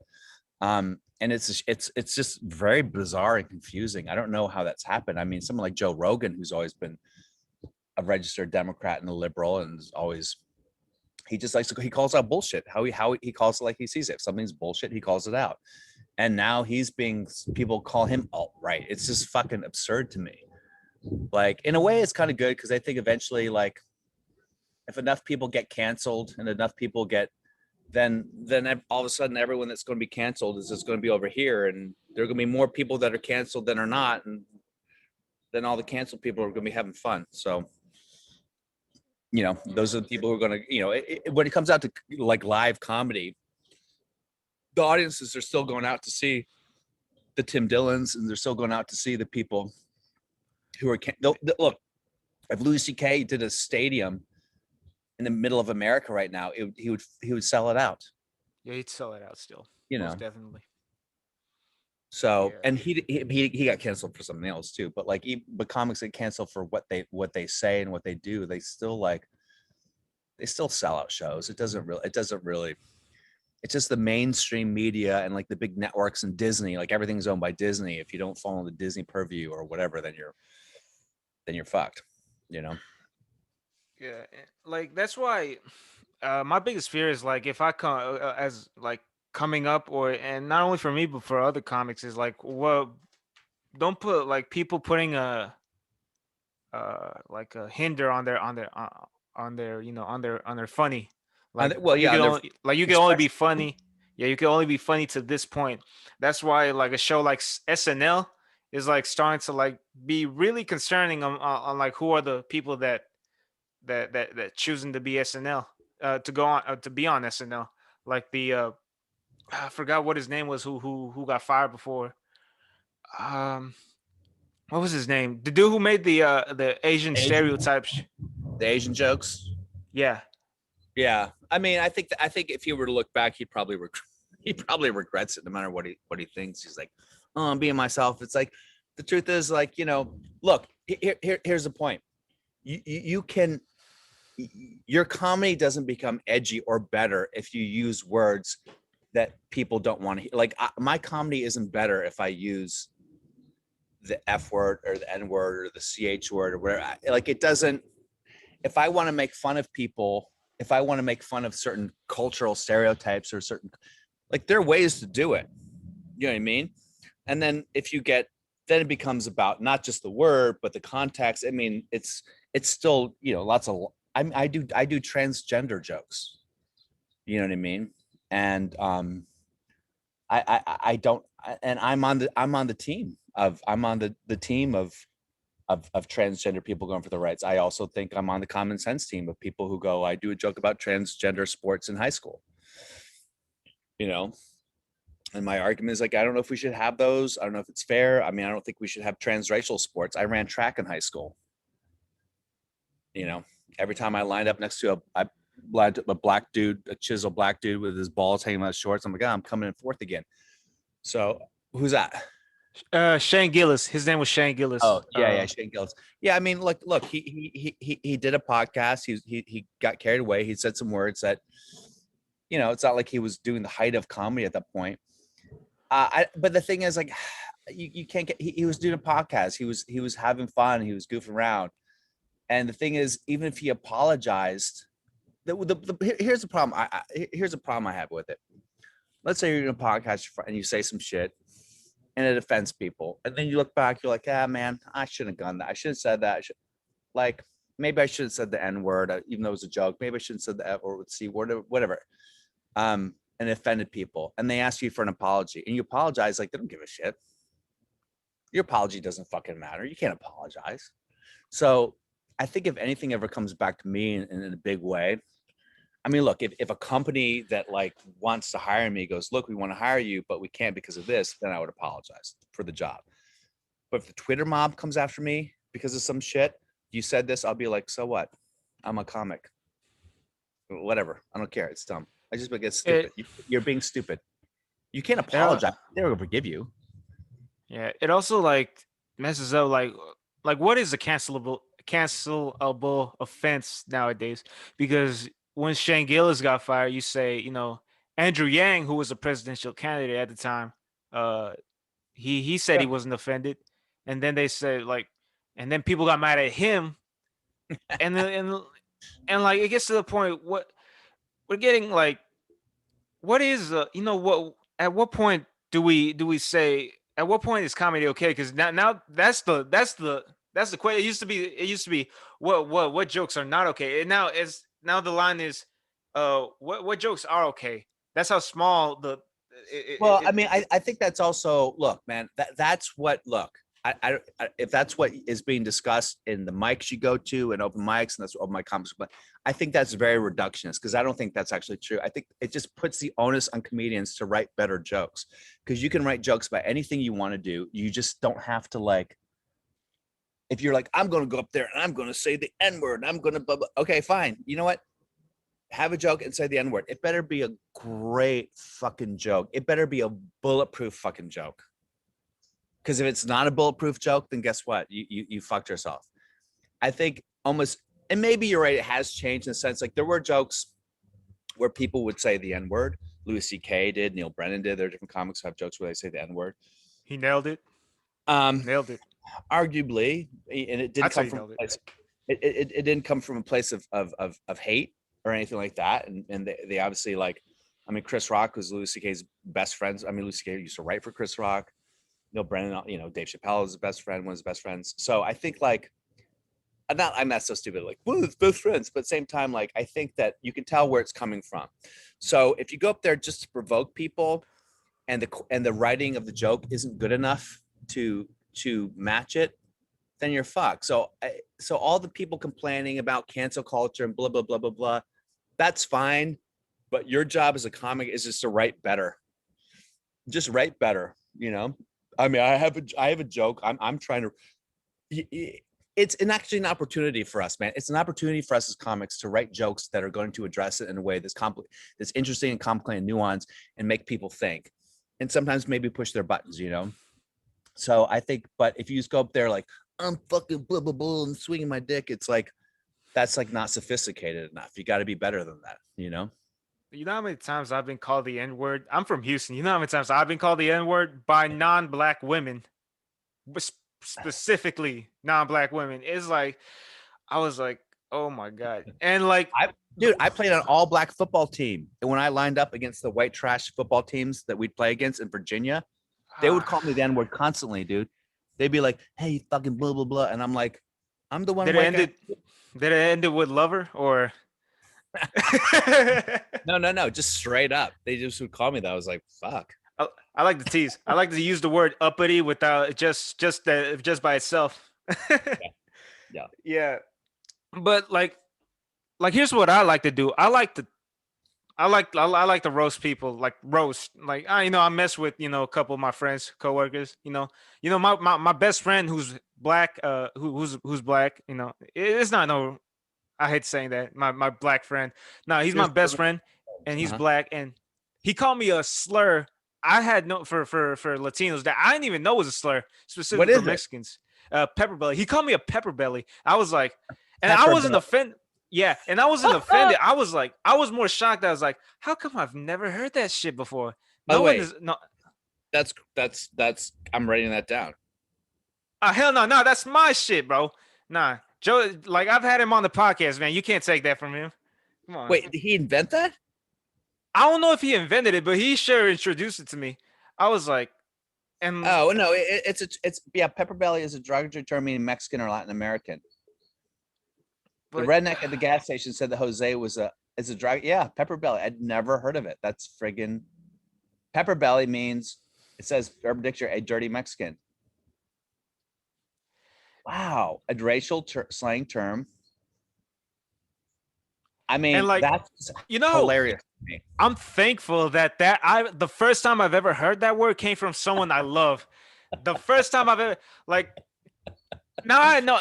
And it's just very bizarre and confusing. I don't know how that's happened. I mean, someone like Joe Rogan, who's always been a registered Democrat and a liberal, and is always, he just likes to, he calls out bullshit. How he calls it like he sees it. If something's bullshit, he calls it out. And now people call him alt-right. It's just fucking absurd to me. Like, in a way, it's kind of good because I think eventually, like, if enough people get canceled and enough people get, then all of a sudden everyone that's going to be canceled is just going to be over here, and there are going to be more people that are canceled than are not, and then all the canceled people are going to be having fun. So, those are the people who are going to, when it comes out to like live comedy, the audiences are still going out to see the Tim Dillons, and they're still going out to see the people who are look. If Louis C.K. did a stadium in the middle of America right now, he would sell it out. Yeah, he'd sell it out still. Most definitely. So, yeah. And he got canceled for something else too. But like, but comics get canceled for what they say and what they do. They still sell out shows. It doesn't really. It's just the mainstream media and like the big networks and Disney. Like, everything's owned by Disney. If you don't follow the Disney purview or whatever, then you're fucked. Yeah, like that's why my biggest fear is like if I come as like coming up, and not only for me but for other comics, is like, well, don't put like people putting a like a hinder on their on their funny, like well, yeah, you can only be funny. Yeah, you can only be funny to this point. That's why like a show like SNL is like starting to like be really concerning on like who are the people that choosing to be SNL, to go on to be on SNL. Like I forgot what his name was, who got fired before. Um, what was his name? The dude who made the Asian stereotypes. The Asian jokes. Yeah. Yeah. I mean, I think if he were to look back, he probably regrets it no matter what he thinks. He's like, oh, I'm being myself. It's like, the truth is, like, look, here's the point. You can, your comedy doesn't become edgy or better if you use words that people don't want to hear. Like, my comedy isn't better if I use the F word or the N word or the CH word or whatever. Like, it doesn't, if I want to make fun of people, if I want to make fun of certain cultural stereotypes or certain, like, there are ways to do it. You know what I mean? And then then it becomes about not just the word, but the context. I mean, it's still, lots of, I do transgender jokes. You know what I mean? And I don't, and I'm on the team of transgender people going for the rights. I also think I'm on the common sense team of people who go, I do a joke about transgender sports in high school. And my argument is like, I don't know if we should have those. I don't know if it's fair. I mean, I don't think we should have transracial sports. I ran track in high school. You know, every time I lined up next to a black dude, a chiseled black dude with his balls hanging out his shorts, I'm like, oh, I'm coming in fourth again. So who's that? Shane Gillis. His name was Shane Gillis. Oh yeah, Shane Gillis. Yeah, I mean, look, he did a podcast. He got carried away. He said some words that, you know, it's not like he was doing the height of comedy at that point. But the thing is, like, you can't get. He was doing a podcast. He was having fun. He was goofing around. And the thing is, even if he apologized, here's the problem. Here's a problem I have with it. Let's say you're in a podcast and you say some shit, and it offends people, and then you look back, you're like, ah, man, I shouldn't have done that. I should have said that. Like, maybe I should have said the N word, even though it was a joke. Maybe I shouldn't have said the F or C word, whatever. And it offended people, and they ask you for an apology, and you apologize like they don't give a shit. Your apology doesn't fucking matter. You can't apologize. So I think if anything ever comes back to me in a big way, I mean, look, if a company that like wants to hire me goes, look, we want to hire you, but we can't because of this, then I would apologize for the job. But if the Twitter mob comes after me because of some shit, you said this, I'll be like, so what? I'm a comic. Whatever. I don't care. It's dumb. I just get stupid. You're being stupid. You can't apologize. They're gonna forgive you. Yeah. It also like messes up like what is a cancelable offense nowadays? Because when Shane Gillis got fired, you say, you know, Andrew Yang, who was a presidential candidate at the time, he said he wasn't offended, and then they said like, and then people got mad at him, and then and like it gets to the point what we're getting like, what is you know what at what point do we say at what point is comedy okay? Because now that's the question. It used to be what jokes are not okay, and now the line is what jokes are okay. That's how small the Well, I mean, I think that's also, look, man, that's what, look, if that's what is being discussed in the mics you go to and open mics, and that's what my comics, but I think that's very reductionist because I don't think that's actually true. I think it just puts the onus on comedians to write better jokes, because you can write jokes about anything you want to do. You just don't have to, like, if you're like, I'm going to go up there and I'm going to say the N word, I'm going to blah, blah. Okay, fine. You know what? Have a joke and say the N word. It better be a great fucking joke. It better be a bulletproof fucking joke. Because if it's not a bulletproof joke, then guess what? You fucked yourself. I think almost, and maybe you're right, it has changed in the sense, like, there were jokes where people would say the N word. Louis C.K. did, Neil Brennan did. There are different comics who have jokes where they say the N word. he nailed it. Nailed it. Arguably, and it didn't come from a place, it didn't come from a place of hate or anything like that. And they obviously, like, I mean, Chris Rock was Louis C.K.'s best friends. I mean, Louis C.K. used to write for Chris Rock. Neil Brennan, you know, Dave Chappelle is his best friend, one of his best friends. So I think, like, I'm not so stupid, like, one of his best friends, but at the same time, like, I think that you can tell where it's coming from. So if you go up there just to provoke people, and the writing of the joke isn't good enough to match it, then you're fucked. So all the people complaining about cancel culture and blah blah blah blah blah, that's fine, but your job as a comic is just to write better. Just write better, you know. I mean, I have a joke. I'm trying to. It's actually an opportunity for us, man. It's an opportunity for us as comics to write jokes that are going to address it in a way that's that's interesting and complicated and nuanced, and make people think, and sometimes maybe push their buttons, you know. So I think, but if you just go up there like, I'm fucking blah blah blah and swinging my dick, it's like, that's like not sophisticated enough. You got to be better than that, you know. You know how many times I've been called the N word? I'm from Houston. You know how many times I've been called the N word by non-black women, specifically non-black women. It's like, I was like, oh my god, and like, I played on an all-black football team, and when I lined up against the white trash football teams that we'd play against in Virginia, they would call me the N word constantly, dude. They'd be like, "Hey, you fucking blah blah blah," and I'm like, "I'm the one." Did it end with lover or? No, just straight up. They just would call me that. I was like, fuck. I like the tease. I like to use the word uppity without just by itself. Yeah. But like here's what I like to do. I like to roast people, like roast. Like I mess with a couple of my friends, coworkers. My best friend who's black, who's black. It's not no. I hate saying that. My black friend. No, he's my Here's best friend, and he's uh-huh. black, and he called me a slur. I had no for Latinos that I didn't even know was a slur, What specifically for is it? Mexicans. Pepper belly. He called me a pepper belly. I was like, and I Pepper wasn't belt. offended. Yeah, and I wasn't offended. I was like, I was more shocked. I was like, how come I've never heard that shit before? By No the one way, is no. that's I'm writing that down. Hell no, no, that's my shit, bro. Nah, Joe. Like I've had him on the podcast, man. You can't take that from him. Come on. Wait, did he invent that? I don't know if he invented it, but he sure introduced it to me. I was like, and Oh no, it's yeah. Pepper belly is a derogatory term meaning Mexican or Latin American. The but redneck at the gas station said that Jose was a is a drug. Yeah, pepper belly. I'd never heard of it. That's friggin' pepper belly means it says Urban Dictionary a dirty Mexican. Wow, a racial slang term. I and mean, like that's you know, hilarious to me. I'm thankful that I the first time I've ever heard that word came from someone I love. The first time I've ever like now I know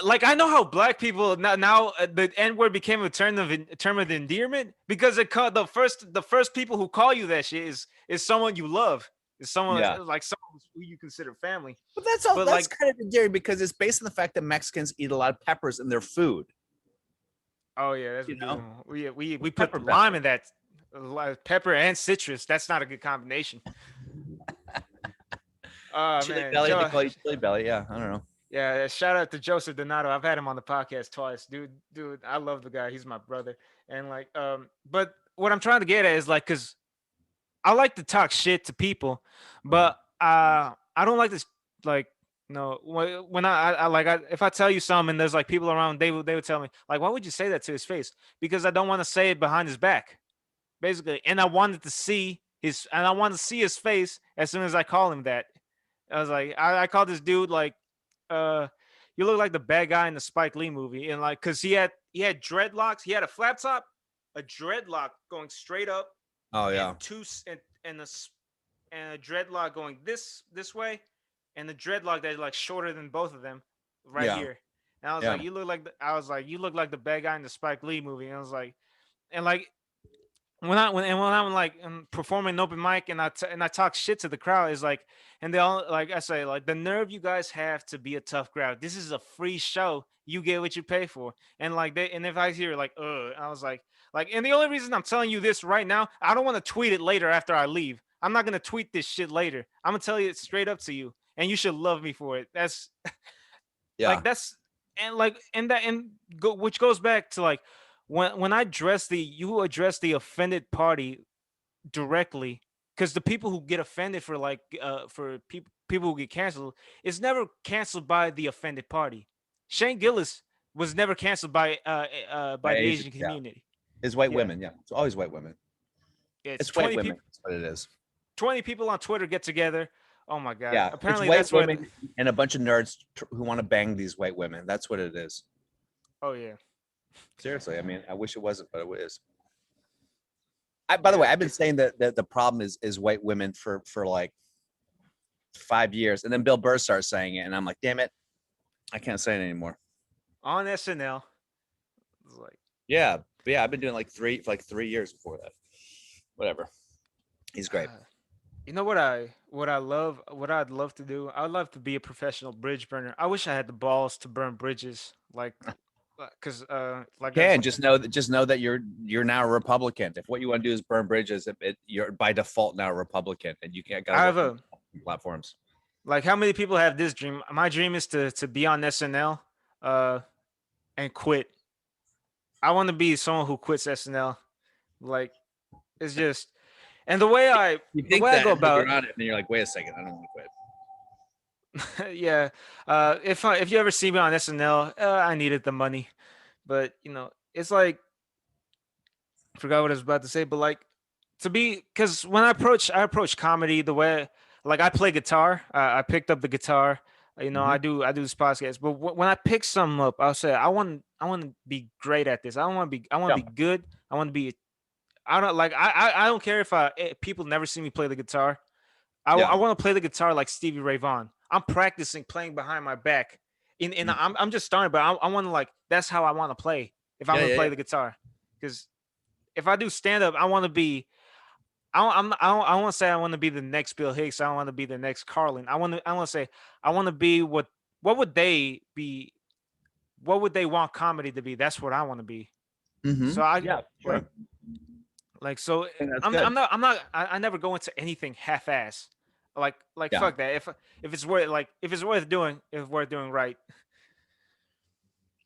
how black people now the N word became a term of endearment because it called the first people who call you that shit is someone you love. Is someone Yeah, like someone who you consider family. but that's all. But That's like, kind of endearing because it's based on the fact that Mexicans eat a lot of peppers in their food. oh yeah, that's You know, we put pepper lime belly. in that, pepper and citrus. That's not a good combination. Oh Chili man, belly. They Joe. call you chili belly. Yeah, I don't know. Yeah, shout out to Joseph Donato. I've had him on the podcast twice, dude. I love the guy. He's my brother, and like, but what I'm trying to get at is like, cause I like to talk shit to people, but I don't like this. Like, no, when if I tell you something and there's like people around, they would tell me like, why would you say that to his face? Because I don't want to say it behind his back, basically. And I wanted to see his face as soon as I call him that. I was like, I called this dude like, uh, you look like the bad guy in the Spike Lee movie, and like, cause he had dreadlocks, he had a flat top, a dreadlock going straight up, Oh and yeah, and a dreadlock going this way, and the dreadlock that's like shorter than both of them, right yeah, here. And I was yeah, like, you look like the bad guy in the Spike Lee movie, and I was like, and like when I'm like performing an open mic and I talk shit to the crowd is like, and they all like, I say like, the nerve you guys have to be a tough crowd. This is a free show. You get what you pay for. And like and if I hear like, I was like, and the only reason I'm telling you this right now, I don't want to tweet it later after I leave. I'm not gonna tweet this shit later. I'm gonna tell you it straight up to you, and you should love me for it. That's yeah, like that's and like and that and go which goes back to like when I address you address the offended party directly, because the people who get offended for like for people who get canceled is never canceled by the offended party. Shane Gillis was never canceled by by the Asian. Asian Yeah, community. it's white Yeah, women. Yeah, it's always white women. it's It's white 20 women. people. That's what it is. 20 people on Twitter get together. Oh my god, Yeah, it's apparently white that's where women and a bunch of nerds who want to bang these white women. That's what it is. oh yeah, Seriously, I mean, I wish it wasn't, but it is. By the way, yeah. I've been saying that the problem is white women for like 5 years, and then Bill Burr starts saying it, and I'm like, damn it, I can't say it anymore. On SNL. It's like, Yeah, but yeah, I've been doing like for like 3 years before that. Whatever. He's great. you know what I'd love to do? I'd love to be a professional bridge burner. I wish I had the balls to burn bridges, like, cause like Can just know that you're now a Republican. If what you want to do is burn bridges, you're by default now a Republican, and you can't got to I have work on a platforms. like, how many people have this dream? My dream is to be on SNL, uh, and quit. I want to be someone who quits SNL. Like, it's just, and You the think way I that, go and then about you're on it, and then you're like, wait a second, I don't want to quit. yeah, if you ever see me on SNL, I needed the money, but it's like, I forgot what I was about to say, but like, to be, because when I approach comedy the way, like, I play guitar. I picked up the guitar. Mhm. I do this podcast, but when I pick something up, I'll say I want to be great at this. I want to be Yeah, good. I want to be I don't like I don't care if people never see me play the guitar. I Yeah. want to play the guitar like Stevie Ray Vaughan. I'm practicing playing behind my back. In Mhm. I'm just starting, but I want to like that's how I want to play if I'm Yeah, gonna yeah, play yeah. the guitar. Because if I do stand up, I want to be. I want to say I want to be the next Bill Hicks. I don't want to be the next Carlin. I want to say I want to be what would they be? What would they want comedy to be? That's what I want to be. So I Yeah, like sure. so I think that's I'm good. not I never go into anything half ass. Like Yeah. fuck that. If it's worth if it's worth doing, if it's worth doing right.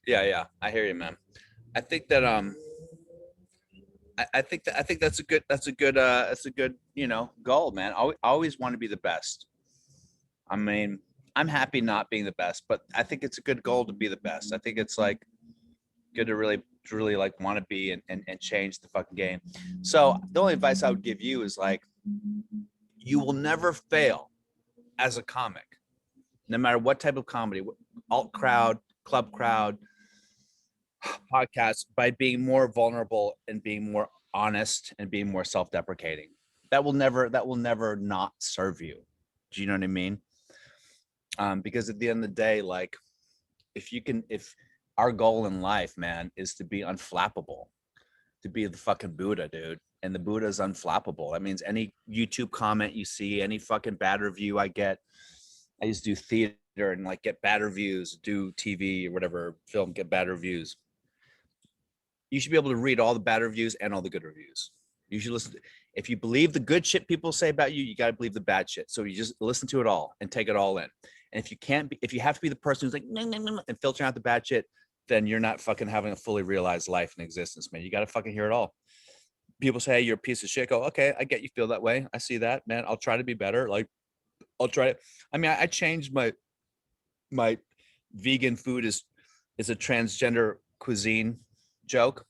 Yeah, yeah. I hear you, man. I think that I think that's a good, you know, goal, man. Always want to be the best. I mean, I'm happy not being the best, but I think it's a good goal to be the best. I think it's like good to really like want to be and change the fucking game. So the only advice I would give you is like you will never fail as a comic, no matter what type of comedy, alt crowd, club crowd, podcast, by being more vulnerable and being more honest and being more self-deprecating. That will never not serve you. Do you know what I mean? Because at the end of the day, like if our goal in life, man, is to be unflappable, to be the fucking Buddha, dude. And the Buddha is unflappable. That means any YouTube comment you see, any fucking bad review I get. I used to do theater and like get bad reviews, do TV or whatever film, get bad reviews. You should be able to read all the bad reviews and all the good reviews. You should listen. If you believe the good shit people say about you, you got to believe the bad shit. So you just listen to it all and take it all in. And if you can't be, if you have to be the person who's like, no, no, no, no, and filtering out the bad shit, then you're not fucking having a fully realized life and existence, man. You got to fucking hear it all. People say, hey, you're a piece of shit. Go, okay, I get you feel that way. I see that, man. I'll try to be better. Like, I'll try it. I mean, I changed my vegan food is a transgender cuisine joke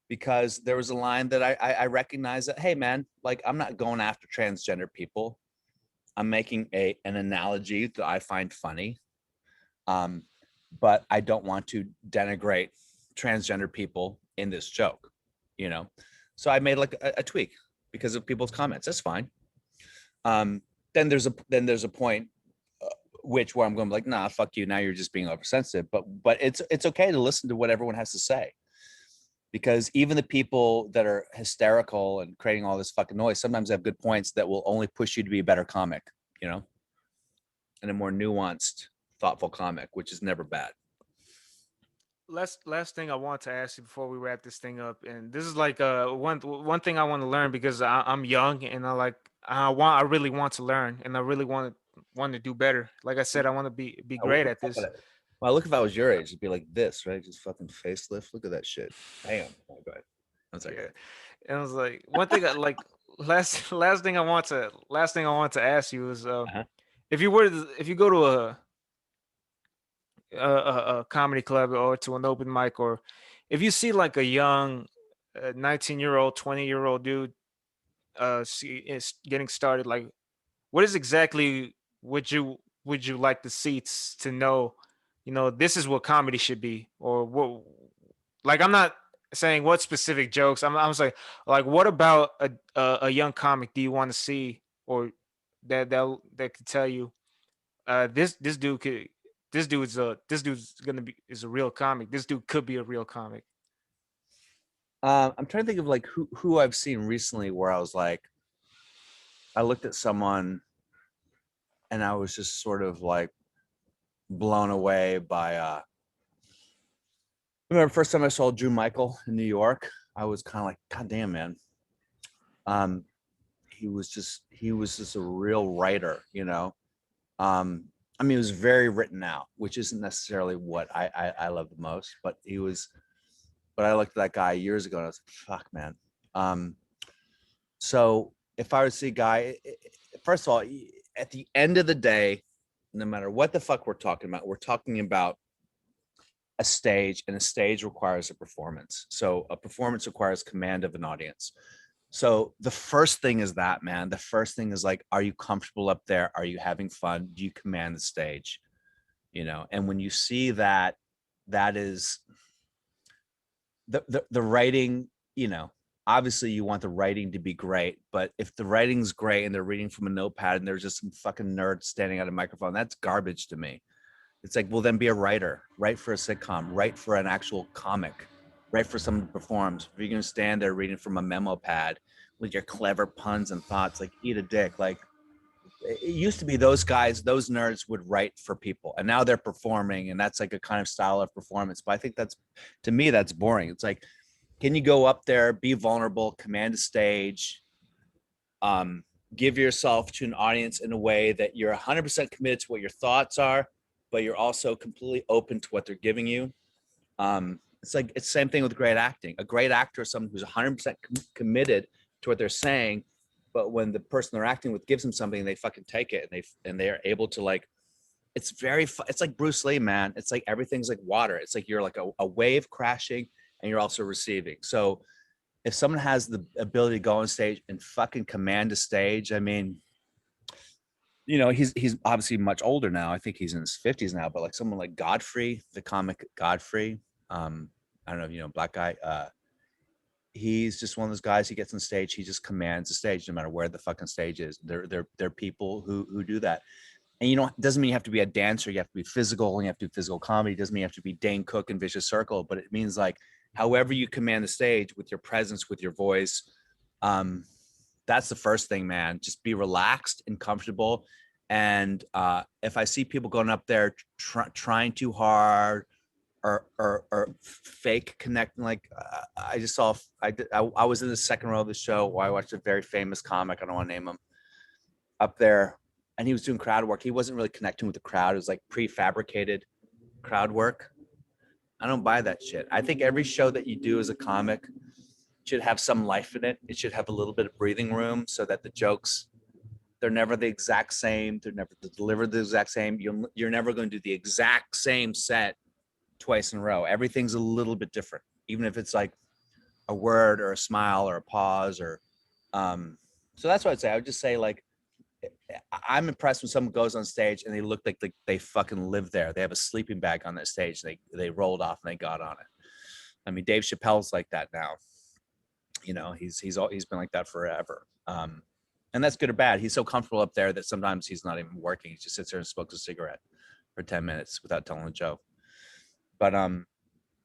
because there was a line that I recognize that, hey man, like I'm not going after transgender people. I'm making an analogy that I find funny. Um, but I don't want to denigrate transgender people in this joke, you know. So I made like a tweak because of people's comments. That's fine. Um, then there's a point which where I'm going like, nah, fuck you. Now you're just being oversensitive. But it's okay to listen to what everyone has to say because even the people that are hysterical and creating all this fucking noise sometimes have good points that will only push you to be a better comic, you know, and a more nuanced, thoughtful comic, which is never bad. Last thing I want to ask you before we wrap this thing up, and this is like one thing I want to learn because I'm young and I really want to learn and I really want to do better. Like I said, I want to be great at this. Well, look, if I was your age, it'd be like this, right? Just fucking facelift. Look at that shit. Damn. Oh, go ahead. One second. Yeah, and I was like one thing like last thing I want to ask you is Uh-huh. if you go to a comedy club or to an open mic, or if you see like a young 19-year-old 20-year-old dude is getting started, like what is exactly would you like the seats to know, you know, this is what comedy should be, or what, like I'm not saying what specific jokes, I'm saying like what about a young comic do you want to see, or that could tell you this dude could, this dude's gonna be is a real comic. This dude could be a real comic. I'm trying to think of like who I've seen recently where I was like, I looked at someone and I was just sort of like blown away by I remember the first time I saw Drew Michael in New York, I was kind of like, God damn, man. Um, he was just a real writer, you know. Um, I mean, it was very written out, which isn't necessarily what I love the most, but he was. But I looked at that guy years ago and I was like, fuck, man. Um, so if I were to see a guy, first of all, at the end of the day, no matter what the fuck we're talking about a stage, and a stage requires a performance. So a performance requires command of an audience. So the first thing is that, man. The first thing is like, are you comfortable up there? Are you having fun? Do you command the stage? You know, and when you see that, that is the writing, you know, obviously you want the writing to be great, but if the writing's great and they're reading from a notepad and there's just some fucking nerd standing at a microphone, that's garbage to me. It's like, well, then be a writer, write for a sitcom, write for an actual comic, write for someone who performs. If you're gonna stand there reading from a memo pad with your clever puns and thoughts, like eat a dick. Like it used to be those guys, those nerds would write for people, and now they're performing, and that's like a kind of style of performance. But I think that's, to me, that's boring. It's like, can you go up there, be vulnerable, command a stage, um, give yourself to an audience in a way that you're 100% committed to what your thoughts are, but you're also completely open to what they're giving you. It's like, it's the same thing with great acting. A great actor is someone who's 100% committed to what they're saying, but when the person they're acting with gives them something, they fucking take it, and they are able to, like, it's very it's like Bruce Lee, man. It's like everything's like water. It's like you're like a wave crashing and you're also receiving. So if someone has the ability to go on stage and fucking command a stage, I mean, he's obviously much older now. I think he's in his 50s now, but like someone like Godfrey, the comic Godfrey, I don't know if you know, black guy, he's just one of those guys. He gets on stage, he just commands the stage no matter where the fucking stage is. They're people who do that. And it doesn't mean you have to be a dancer, you have to be physical, and you have to do physical comedy. It doesn't mean you have to be Dane Cook and Vicious Circle, but it means like however you command the stage with your presence, with your voice, that's the first thing, man. Just be relaxed and comfortable. And if I see people going up there trying too hard or fake connecting, like I just saw, I was in the second row of the show where I watched a very famous comic, I don't want to name him, up there, and he was doing crowd work. He wasn't really connecting with the crowd. It was like prefabricated crowd work. I don't buy that shit. I think every show that you do as a comic should have some life in it. It should have a little bit of breathing room so that the jokes, they're never the exact same. They're never delivered the exact same. You're never going to do the exact same set twice in a row. Everything's a little bit different, even if it's like a word or a smile or a pause or so that's what I'd say. I would just say, like, I'm impressed when someone goes on stage and they look like they fucking live there. They have a sleeping bag on that stage. They rolled off and they got on it. I mean, Dave Chappelle's like that now. He's been like that forever. And that's good or bad. He's so comfortable up there that sometimes he's not even working. He just sits there and smokes a cigarette for 10 minutes without telling a joke. But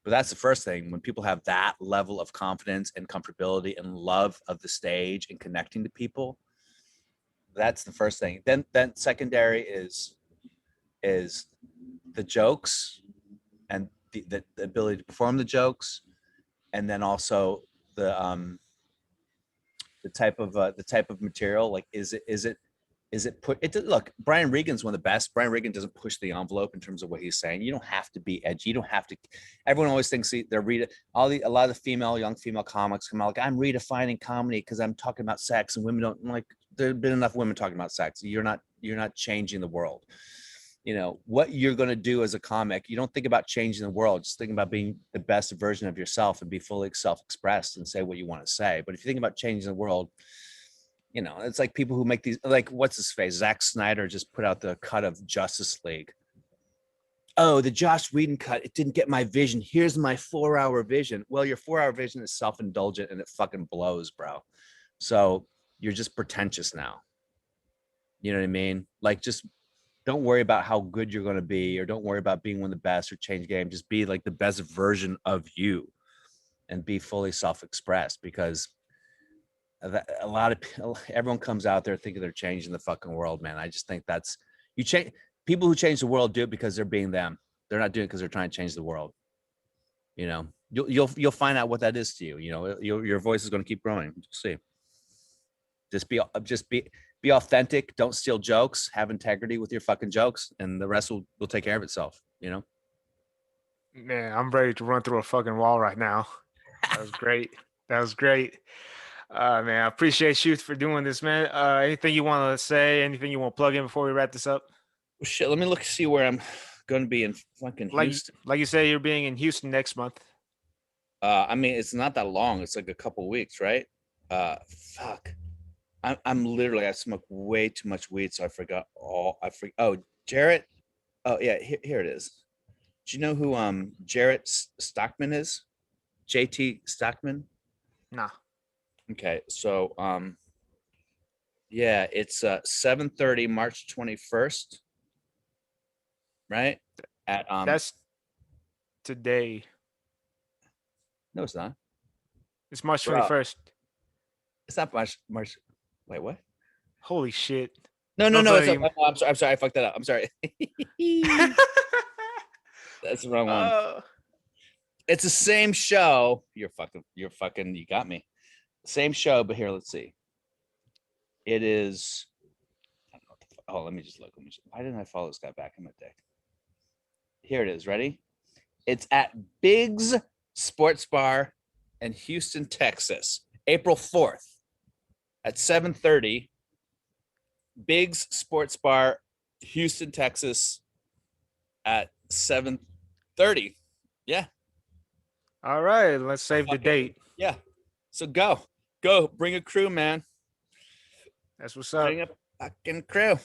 that's the first thing. When people have that level of confidence and comfortability and love of the stage and connecting to people, that's the first thing. Then secondary is the jokes and the ability to perform the jokes, and then also the type of material. Like, is it put it? Look, Brian Regan's one of the best. Brian Regan doesn't push the envelope in terms of what he's saying. You don't have to be edgy. You don't have to. Everyone always thinks they're a lot of the young female comics come out like, I'm redefining comedy because I'm talking about sex, and women don't like. There have been enough women talking about sex. You're not changing the world. What you're going to do as a comic, you don't think about changing the world. Just think about being the best version of yourself and be fully self-expressed and say what you want to say. But if you think about changing the world, it's like people who make these, like, what's his face? Zack Snyder just put out the cut of Justice League. Oh, the Joss Whedon cut, it didn't get my vision. Here's my 4-hour vision. Well, your 4-hour vision is self-indulgent and it fucking blows, bro. So you're just pretentious now. You know what I mean? Like, just don't worry about how good you're going to be, or don't worry about being one of the best or change game. Just be like the best version of you and be fully self-expressed, because a lot of everyone comes out there thinking they're changing the fucking world, man. I just think that's, you change, people who change the world do it because they're being them. They're not doing it because they're trying to change the world. You'll find out what that is to you. Your voice is going to keep growing. You'll see. Just be authentic. Don't steal jokes. Have integrity with your fucking jokes, and the rest will take care of itself. Man, I'm ready to run through a fucking wall right now. That was great. That was great. Man, I appreciate you for doing this, man. Anything you want to say? Anything you want to plug in before we wrap this up? Well, shit, let me look, see where I'm going to be in fucking Houston. Like you say, you're being in Houston next month. I mean, it's not that long. It's like a couple weeks, right? Fuck. I'm literally, I smoke way too much weed, so I forgot all. Oh, Jarrett. Oh yeah, here it is. Do you know who Jarrett Stockman is? JT Stockman. Nah. Okay, so yeah, it's 7:30, March 21st, right? At That's today. no, it's not. It's March Bro, 21st. it's not March. Wait, what? Holy shit. No, no, Don't no. It's blame. I'm sorry. I'm sorry. I fucked that up. I'm sorry. That's the wrong one. uh, It's the same show. You're fucking. You got me. Same show, but here, let's see. It is. I don't know what the oh, let me just look. Why didn't I follow this guy back in my deck? Here it is. Ready? It's at Biggs Sports Bar in Houston, Texas, April 4th at 7:30. Biggs Sports Bar, Houston, Texas, at 7:30. Yeah. all right, let's save the date. Yeah. So go, bring a crew, man. That's what's up. Bring a fucking crew.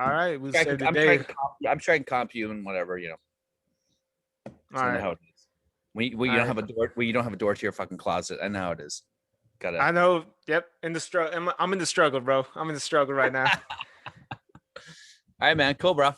All right, we'll I'm save the trying, date. I'm trying to comp you and whatever, you know. So All I know right. how it is. We you All don't right. have a door. You don't have a door to your fucking closet. I know how it is. Gotta. I know. Yep. In the struggle. I'm in the struggle, bro. I'm in the struggle right now. All right, man. Cool, bro.